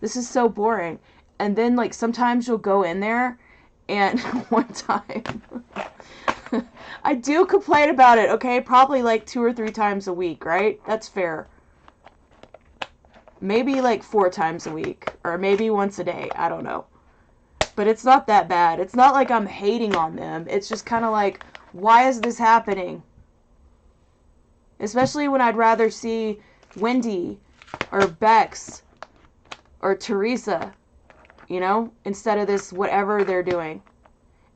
This is so boring. And then, like, sometimes you'll go in there, and one time, I do complain about it, okay? Probably like 2 or 3 times a week, right? That's fair. Maybe like 4 times a week, or maybe once a day. I don't know. But it's not that bad. It's not like I'm hating on them. It's just kind of like, why is this happening? Especially when I'd rather see Wendy or Bex or Teresa, you know, instead of this whatever they're doing.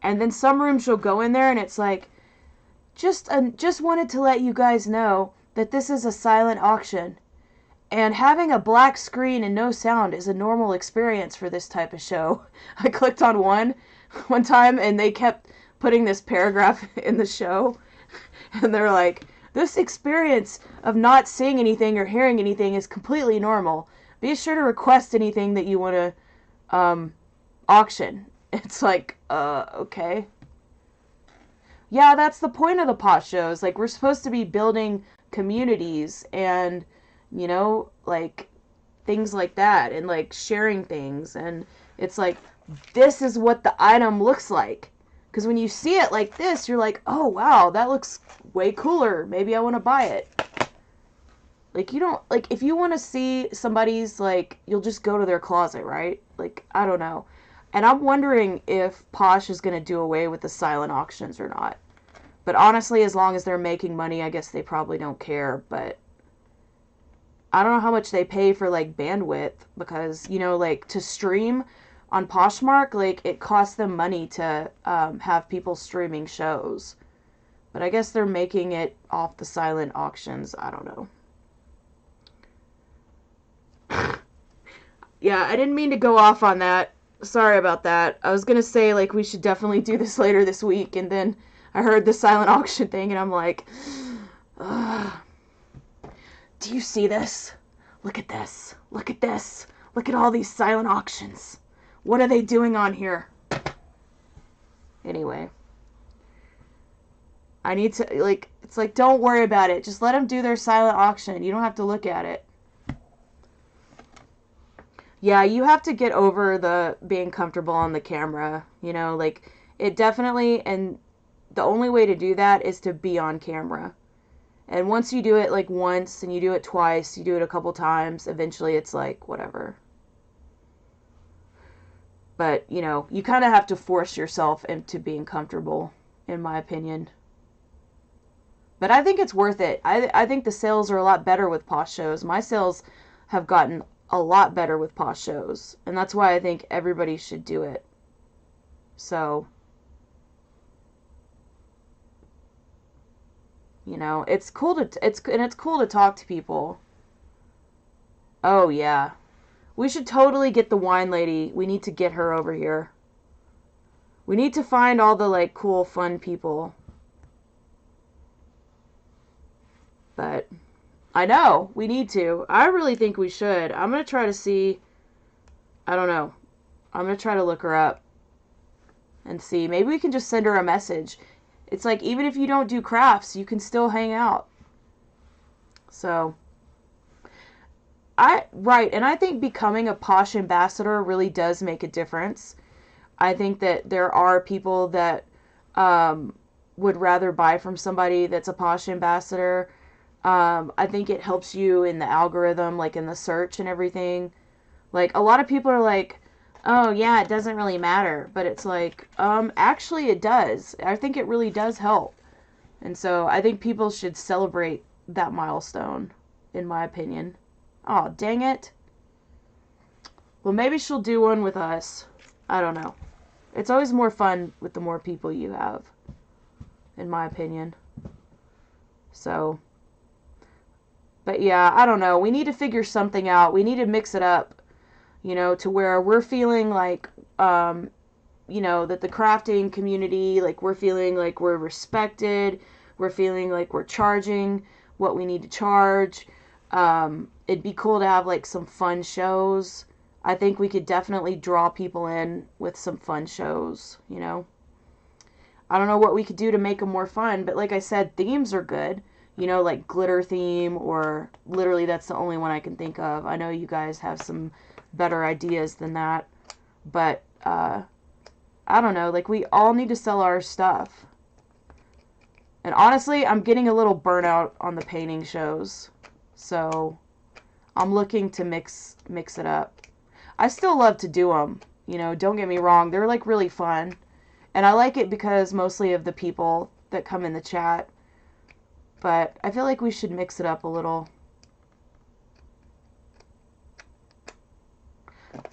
And then some rooms you'll go in there and it's like, just wanted to let you guys know that this is a silent auction. And having a black screen and no sound is a normal experience for this type of show. I clicked on one time and they kept putting this paragraph in the show. And they're like, this experience of not seeing anything or hearing anything is completely normal. Be sure to request anything that you want to auction. It's like, okay. Yeah, that's the point of the Posh shows. Like, we're supposed to be building communities and, you know, like, things like that. And, like, sharing things. And it's like, this is what the item looks like. Because when you see it like this, you're like, oh, wow, that looks way cooler. Maybe I want to buy it. Like, you don't, like, if you want to see somebody's, like, you'll just go to their closet, right? Like, I don't know. And I'm wondering if Posh is going to do away with the silent auctions or not. But honestly, as long as they're making money, I guess they probably don't care. But I don't know how much they pay for, like, bandwidth. Because, you know, like, to stream on Poshmark, like, it costs them money to have people streaming shows. But I guess they're making it off the silent auctions. I don't know. Yeah, I didn't mean to go off on that. Sorry about that. I was gonna say, like, we should definitely do this later this week, and then I heard the silent auction thing, and I'm like, ugh. Do you see this? Look at this. Look at this. Look at all these silent auctions. What are they doing on here? Anyway. I need to, like, it's like, don't worry about it. Just let them do their silent auction. You don't have to look at it. Yeah, you have to get over the being comfortable on the camera. You know, like, it definitely, and the only way to do that is to be on camera. And once you do it, like, once, and you do it twice, you do it a couple times, eventually it's like, whatever. But, you know, you kind of have to force yourself into being comfortable, in my opinion. But I think it's worth it. I think the sales are a lot better with Posh shows. My sales have gotten a lot better with Posh shows. And that's why I think everybody should do it. So, you know, it's cool to it's cool to talk to people. Oh yeah. We should totally get the wine lady. We need to get her over here. We need to find all the, like, cool, fun people. But I know we need to. I really think we should. I'm going to try to see. I don't know. I'm going to try to look her up and see. Maybe we can just send her a message. It's like, even if you don't do crafts, you can still hang out. So, right. And I think becoming a Posh ambassador really does make a difference. I think that there are people that would rather buy from somebody that's a Posh ambassador. I think it helps you in the algorithm, like in the search and everything. Like, a lot of people are like, oh yeah, it doesn't really matter. But it's like, actually it does. I think it really does help. And so I think people should celebrate that milestone, in my opinion. Oh, dang it. Well, maybe she'll do one with us. I don't know. It's always more fun with the more people you have, in my opinion. So, but yeah, I don't know. We need to figure something out. We need to mix it up, you know, to where we're feeling like, you know, that the crafting community, like, we're feeling like we're respected. We're feeling like we're charging what we need to charge. It'd be cool to have, like, some fun shows. I think we could definitely draw people in with some fun shows, you know. I don't know what we could do to make them more fun, but like I said, themes are good. You know, like glitter theme, or literally that's the only one I can think of. I know you guys have some better ideas than that, but I don't know, like, we all need to sell our stuff. And honestly, I'm getting a little burnout on the painting shows, so I'm looking to mix it up. I still love to do them, you know, don't get me wrong, they're, like, really fun. And I like it because mostly of the people that come in the chat. But I feel like we should mix it up a little.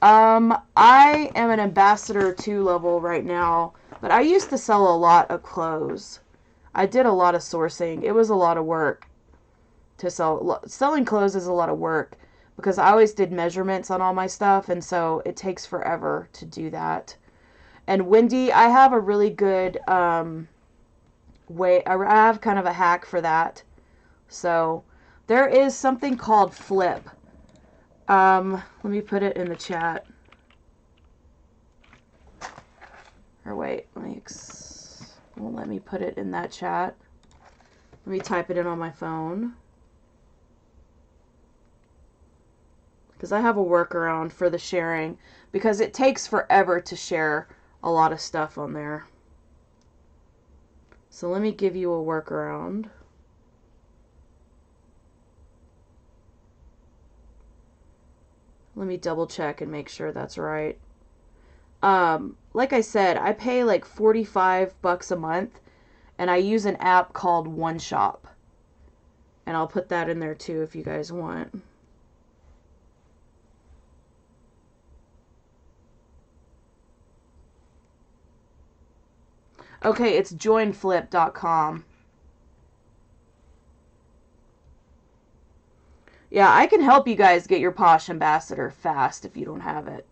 I am an ambassador 2 level right now, but I used to sell a lot of clothes. I did a lot of sourcing. It was a lot of work to sell. Selling clothes is a lot of work because I always did measurements on all my stuff, and so it takes forever to do that. And Wendy, I have a really good way. I have kind of a hack for that. So there is something called Flip. Let me put it in the chat. Or wait, won't let me put it in that chat. Let me type it in on my phone. Because I have a workaround for the sharing. Because it takes forever to share a lot of stuff on there. So let me give you a workaround. Let me double check and make sure that's right. Like I said, I pay like $45 a month, and I use an app called One Shop. And I'll put that in there too if you guys want. Okay, it's joinflip.com. Yeah, I can help you guys get your Posh ambassador fast if you don't have it.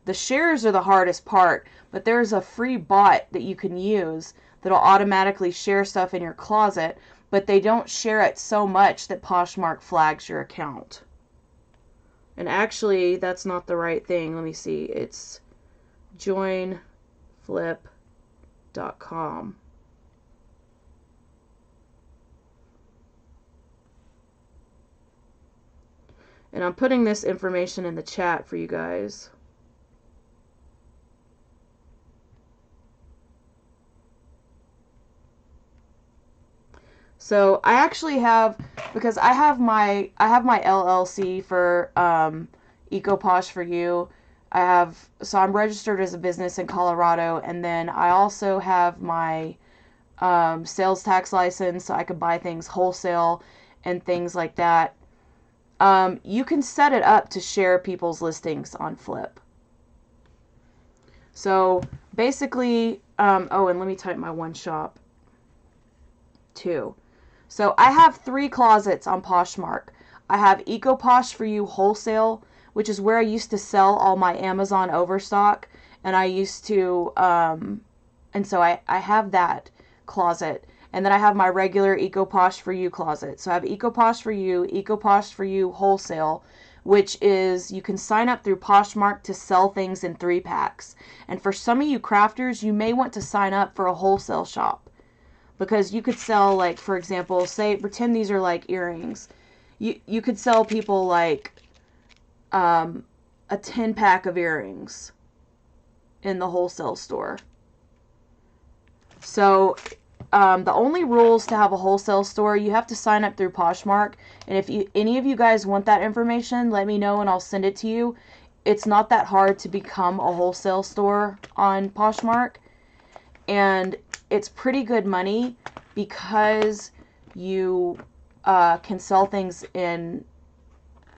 The shares are the hardest part, but there's a free bot that you can use that'll automatically share stuff in your closet, but they don't share it so much that Poshmark flags your account. And actually, that's not the right thing. Let me see. It's joinflip.com. And I'm putting this information in the chat for you guys. So I actually have, because I have my LLC for EcoPosh for You. So I'm registered as a business in Colorado, and then I also have my sales tax license, so I could buy things wholesale and things like that. You can set it up to share people's listings on Flip. So basically, oh, and let me type my one shop too. So I have 3 closets on Poshmark. I have EcoPosh for You wholesale, which is where I used to sell all my Amazon overstock, and I used to, and so I have that closet. And then I have my regular EcoPosh for You closet. So I have EcoPosh for You wholesale, which is, you can sign up through Poshmark to sell things in 3 packs. And for some of you crafters, you may want to sign up for a wholesale shop. Because you could sell, like, for example, say, pretend these are like earrings. You could sell people like a 10-pack of earrings in the wholesale store. So the only rules to have a wholesale store, you have to sign up through Poshmark. And if any of you guys want that information, let me know and I'll send it to you. It's not that hard to become a wholesale store on Poshmark. And it's pretty good money because you can sell things in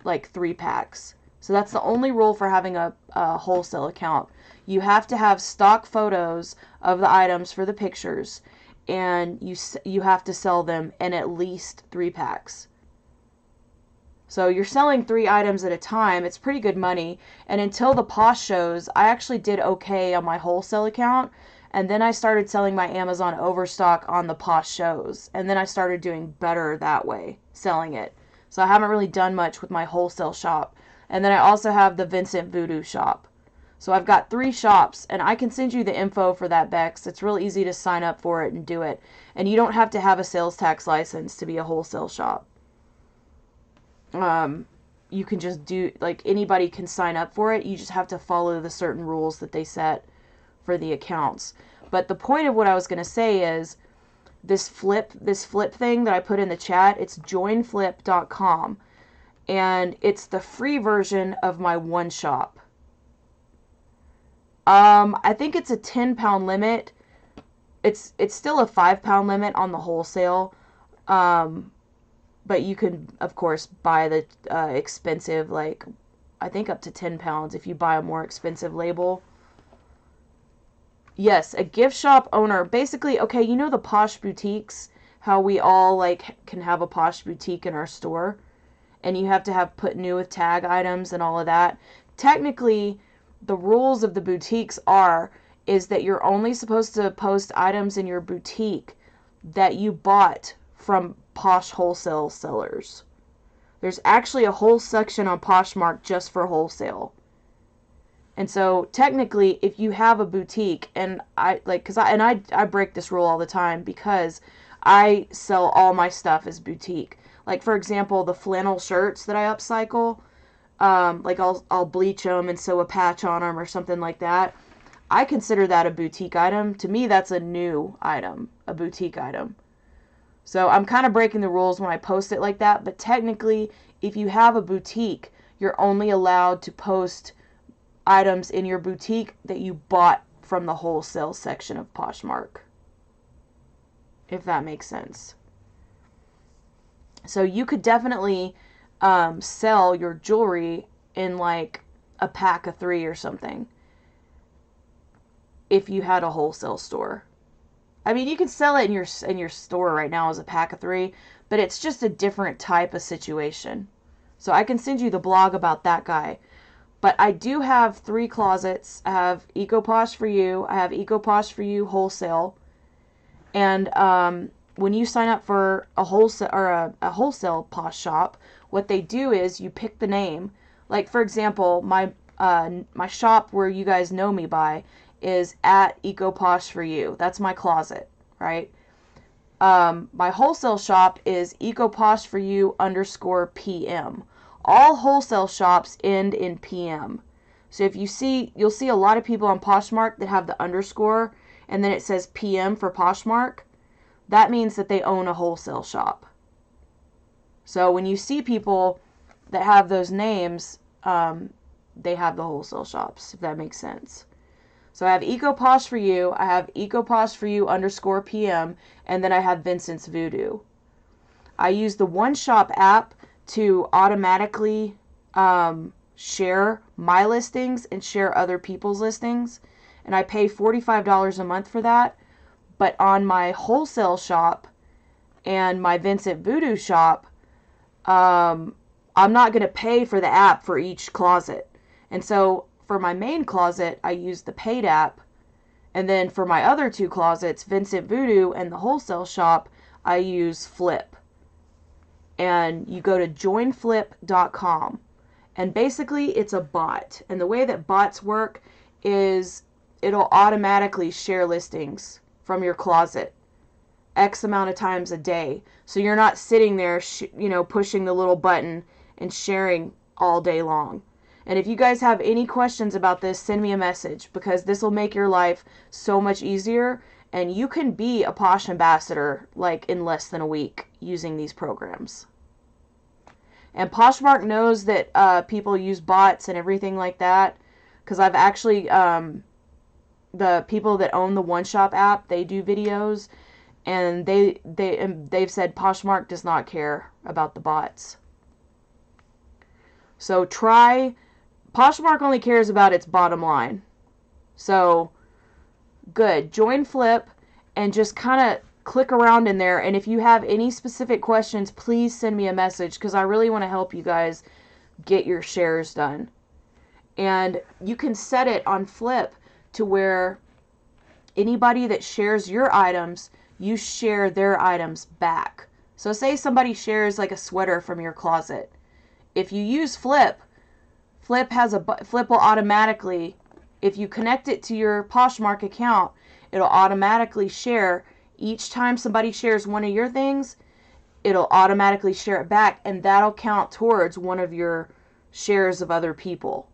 like 3 packs. So that's the only rule for having a wholesale account. You have to have stock photos of the items for the pictures, and you have to sell them in at least 3 packs. So you're selling 3 items at a time. It's pretty good money. And until the Posh shows, I actually did okay on my wholesale account. And then I started selling my Amazon overstock on the Posh shows. And then I started doing better that way, selling it. So I haven't really done much with my wholesale shop. And then I also have the Vincent Voodoo shop. So I've got 3 shops, and I can send you the info for that, Bex. It's real easy to sign up for it and do it. And you don't have to have a sales tax license to be a wholesale shop. You can just do, like, anybody can sign up for it. You just have to follow the certain rules that they set for the accounts. But the point of what I was going to say is this flip thing that I put in the chat, it's joinflip.com, and it's the free version of my one shop. I think it's a 10-pound limit. It's still a 5-pound limit on the wholesale. But you can, of course, buy the expensive, like, I think up to 10 pounds if you buy a more expensive label. Yes, a gift shop owner. Basically, okay, you know the Posh boutiques? How we all, like, can have a Posh boutique in our store? And you have to have put new with tag items and all of that. Technically, the rules of the boutiques is that you're only supposed to post items in your boutique that you bought from Posh wholesale sellers. There's actually a whole section on Poshmark just for wholesale. And so technically, if you have a boutique, and I break this rule all the time because I sell all my stuff as boutique. Like, for example, the flannel shirts that I upcycle, like I'll bleach them and sew a patch on them or something like that. I consider that a boutique item. To me, that's a new item, a boutique item. So I'm kind of breaking the rules when I post it like that, but technically, if you have a boutique, you're only allowed to post items in your boutique that you bought from the wholesale section of Poshmark. If that makes sense. So you could definitely sell your jewelry in like a pack of 3 or something if you had a wholesale store. I mean, you can sell it in your store right now as a pack of 3, but it's just a different type of situation. So I can send you the blog about that guy. But I do have 3 closets. I have EcoPosh for You. I have EcoPosh for You wholesale. And when you sign up for a wholesale Posh shop, what they do is you pick the name. Like, for example, my shop where you guys know me by is at EcoPosh for You. That's my closet, right? My wholesale shop is EcoPosh for You _PM. all wholesale shops end in PM. So if you'll see a lot of people on Poshmark that have the underscore and then it says PM for Poshmark. That means that they own a wholesale shop. So when you see people that have those names, they have the wholesale shops, if that makes sense. So I have EcoPosh for you, I have EcoPosh for you underscore PM, and then I have Vincent's Voodoo. I use the One Shop app to automatically share my listings and share other people's listings, and I pay $45 a month for that. But on my wholesale shop and my Vincent Voodoo shop, I'm not going to pay for the app for each closet. And so for my main closet, I use the paid app. And then for my other two closets, Vincent Voodoo and the wholesale shop, I use Flip. And you go to joinflip.com. And basically it's a bot. And the way that bots work is it'll automatically share listings from your closet X amount of times a day. So you're not sitting there, pushing the little button and sharing all day long. And if you guys have any questions about this, send me a message, because this will make your life so much easier, and you can be a Posh ambassador like in less than a week using these programs. And Poshmark knows that people use bots and everything like that, because I've actually the people that own the One Shop app, they do videos, and they've said Poshmark does not care about the bots. So Poshmark only cares about its bottom line. So good. Join Flip and just kind of click around in there. And if you have any specific questions, please send me a message, because I really want to help you guys get your shares done. And you can set it on Flip to where anybody that shares your items, you share their items back. So say somebody shares like a sweater from your closet. If you use Flip, Flip will automatically, if you connect it to your Poshmark account, it'll automatically share. Each time somebody shares one of your things, it'll automatically share it back, and that'll count towards one of your shares of other people.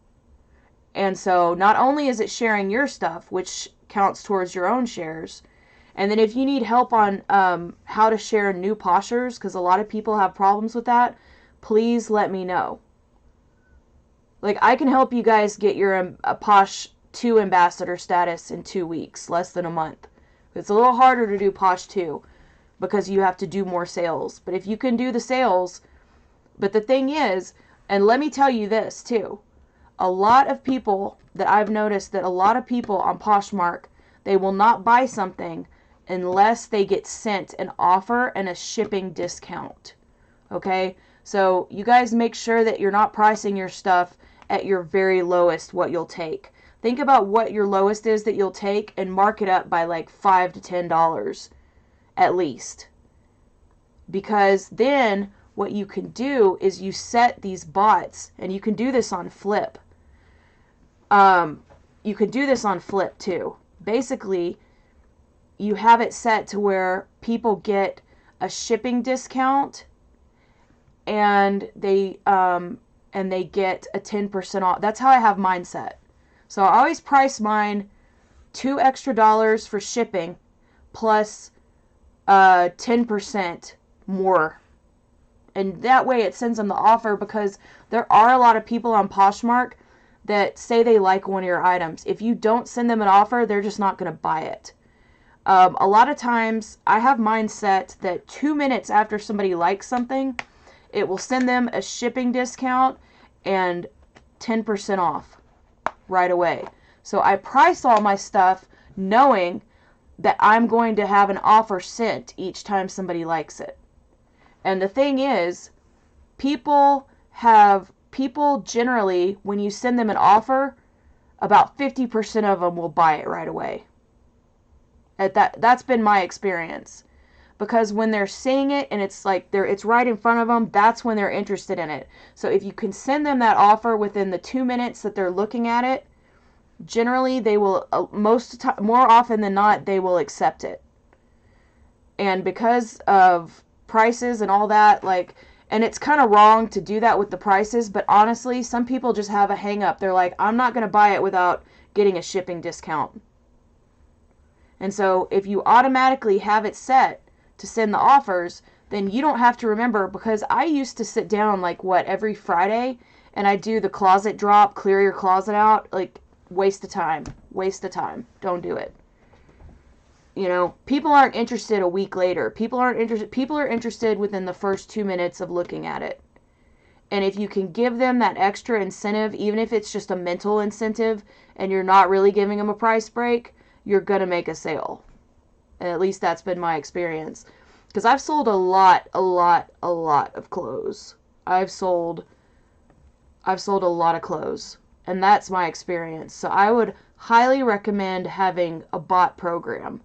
And so not only is it sharing your stuff, which counts towards your own shares, and then if you need help on how to share new Poshers, because a lot of people have problems with that, please let me know. Like, I can help you guys get your Posh 2 ambassador status in 2 weeks, less than a month. It's a little harder to do Posh 2 because you have to do more sales. But if you can do the sales, but the thing is, and let me tell you this too, a lot of people that I've noticed that a lot of people on Poshmark, they will not buy something unless they get sent an offer and a shipping discount. Okay? So you guys make sure that you're not pricing your stuff at your very lowest what you'll take. Think about what your lowest is that you'll take and mark it up by like $5 to $10 at least. Because then what you can do is you set these bots, and you can do this on Flip. You can do this on Flip too. Basically, you have it set to where people get a shipping discount, and they get a 10% off. That's how I have mine set. So I always price mine $2 extra for shipping plus 10% more. And that way it sends them the offer, because there are a lot of people on Poshmark that say they like one of your items. If you don't send them an offer, they're just not going to buy it. A lot of times I have mine set that 2 minutes after somebody likes something, it will send them a shipping discount and 10% off right away. So I price all my stuff knowing that I'm going to have an offer sent each time somebody likes it. And the thing is, people generally, when you send them an offer, about 50% of them will buy it right away. That's been my experience. Because when they're seeing it and it's like it's right in front of them, that's when they're interested in it. So if you can send them that offer within the 2 minutes that they're looking at it, generally they will, more often than not, they will accept it. And because of prices and all that, And it's kind of wrong to do that with the prices, but honestly, some people just have a hang up. They're like, I'm not going to buy it without getting a shipping discount. And so if you automatically have it set to send the offers, then you don't have to remember, because I used to sit down like every Friday, and I do the closet drop, clear your closet out. Like, waste of time. Don't do it. You know, people aren't interested a week later. People are interested within the first 2 minutes of looking at it. And if you can give them that extra incentive, even if it's just a mental incentive and you're not really giving them a price break, you're going to make a sale. And at least that's been my experience. Because I've sold a lot of clothes. I've sold a lot of clothes. And that's my experience. So I would highly recommend having a bot program.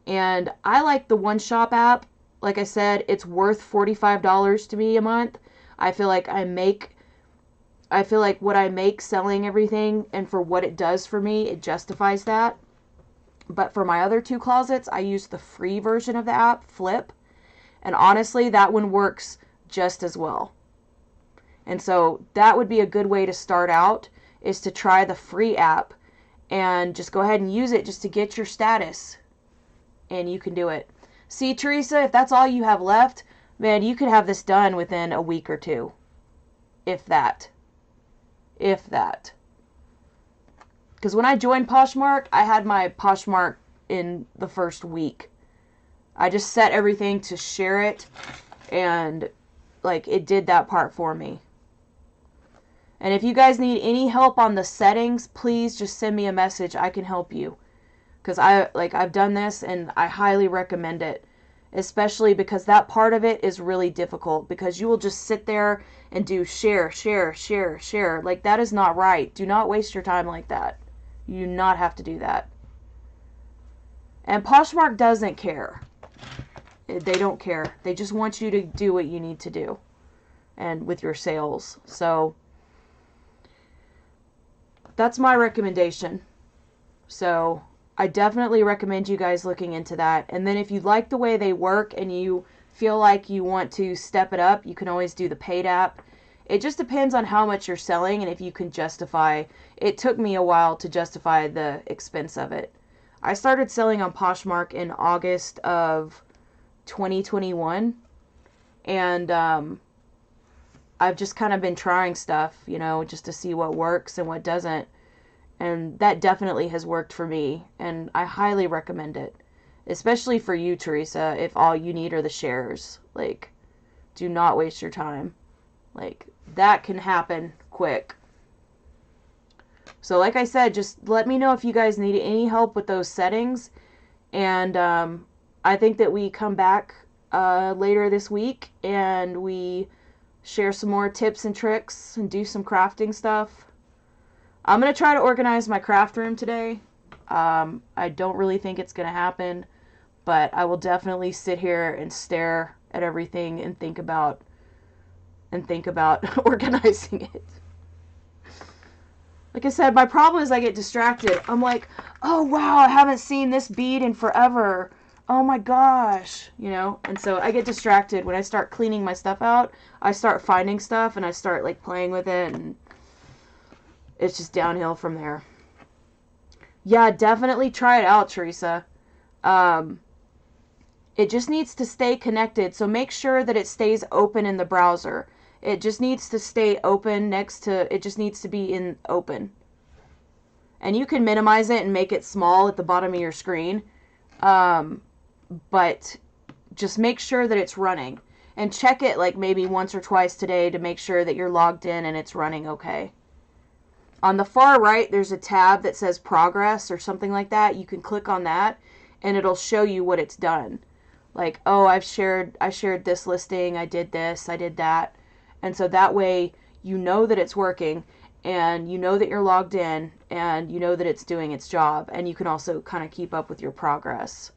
And I like the One Shop app. Like I said, it's worth $45 to me a month. I feel like what I make selling everything, and for what it does for me, it justifies that. But for my other 2 closets, I use the free version of the app, Flip. And honestly, that one works just as well. And so that would be a good way to start out, is to try the free app and just go ahead and use it just to get your status. And you can do it. See, Teresa, if that's all you have left, man, you could have this done within a week or 2. If that. Because when I joined Poshmark, I had my Poshmark in the first week. I just set everything to share it, and like, it did that part for me. And if you guys need any help on the settings, please just send me a message. I can help you. Because I've done this, and I highly recommend it. Especially because that part of it is really difficult. Because you will just sit there and do share. Like, that is not right. Do not waste your time like that. You do not have to do that. And Poshmark doesn't care. They don't care. They just want you to do what you need to do. And with your sales. So that's my recommendation. So I definitely recommend you guys looking into that. And then if you like the way they work and you feel like you want to step it up, you can always do the paid app. It just depends on how much you're selling and if you can justify. It took me a while to justify the expense of it. I started selling on Poshmark in August of 2021. And I've just kind of been trying stuff, you know, just to see what works and what doesn't. And that definitely has worked for me, and I highly recommend it. Especially for you, Teresa, if all you need are the shares. Like, do not waste your time. Like, that can happen quick. So like I said, just let me know if you guys need any help with those settings. And I think that we come back later this week and we share some more tips and tricks and do some crafting stuff. I'm going to try to organize my craft room today. I don't really think it's going to happen, but I will definitely sit here and stare at everything and think about organizing it. Like I said, my problem is I get distracted. I'm like, oh wow, I haven't seen this bead in forever. Oh my gosh, you know? And so I get distracted. When I start cleaning my stuff out, I start finding stuff and I start like playing with it, and it's just downhill from there. Yeah, definitely try it out, Teresa. It just needs to stay connected, so make sure that it stays open in the browser. It just needs to stay open it just needs to be in open. And you can minimize it and make it small at the bottom of your screen. But just make sure that it's running. And check it like maybe once or twice today to make sure that you're logged in and it's running okay. On the far right, there's a tab that says progress or something like that. You can click on that and it'll show you what it's done. Like, oh, I shared this listing, I did this, I did that. And so that way you know that it's working and you know that you're logged in and you know that it's doing its job, and you can also kind of keep up with your progress.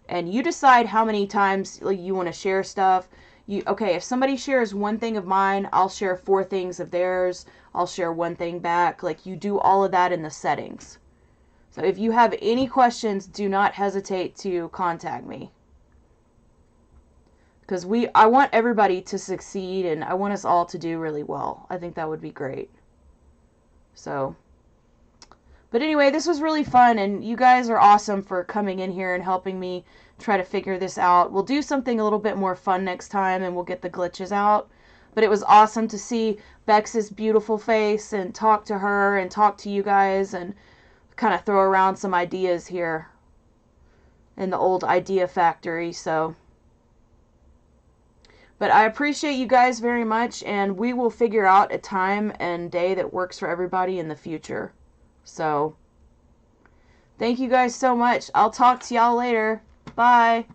And you decide how many times you want to share stuff. Okay, if somebody shares one thing of mine, I'll share 4 things of theirs. I'll share 1 thing back. Like, you do all of that in the settings. So if you have any questions, do not hesitate to contact me. Because I want everybody to succeed, and I want us all to do really well. I think that would be great. So, but anyway, this was really fun, and you guys are awesome for coming in here and helping me try to figure this out. We'll do something a little bit more fun next time, and we'll get the glitches out. But it was awesome to see Bex's beautiful face and talk to her and talk to you guys and kind of throw around some ideas here in the old idea factory. So, but I appreciate you guys very much, and we will figure out a time and day that works for everybody in the future. So, thank you guys so much. I'll talk to y'all later. Bye.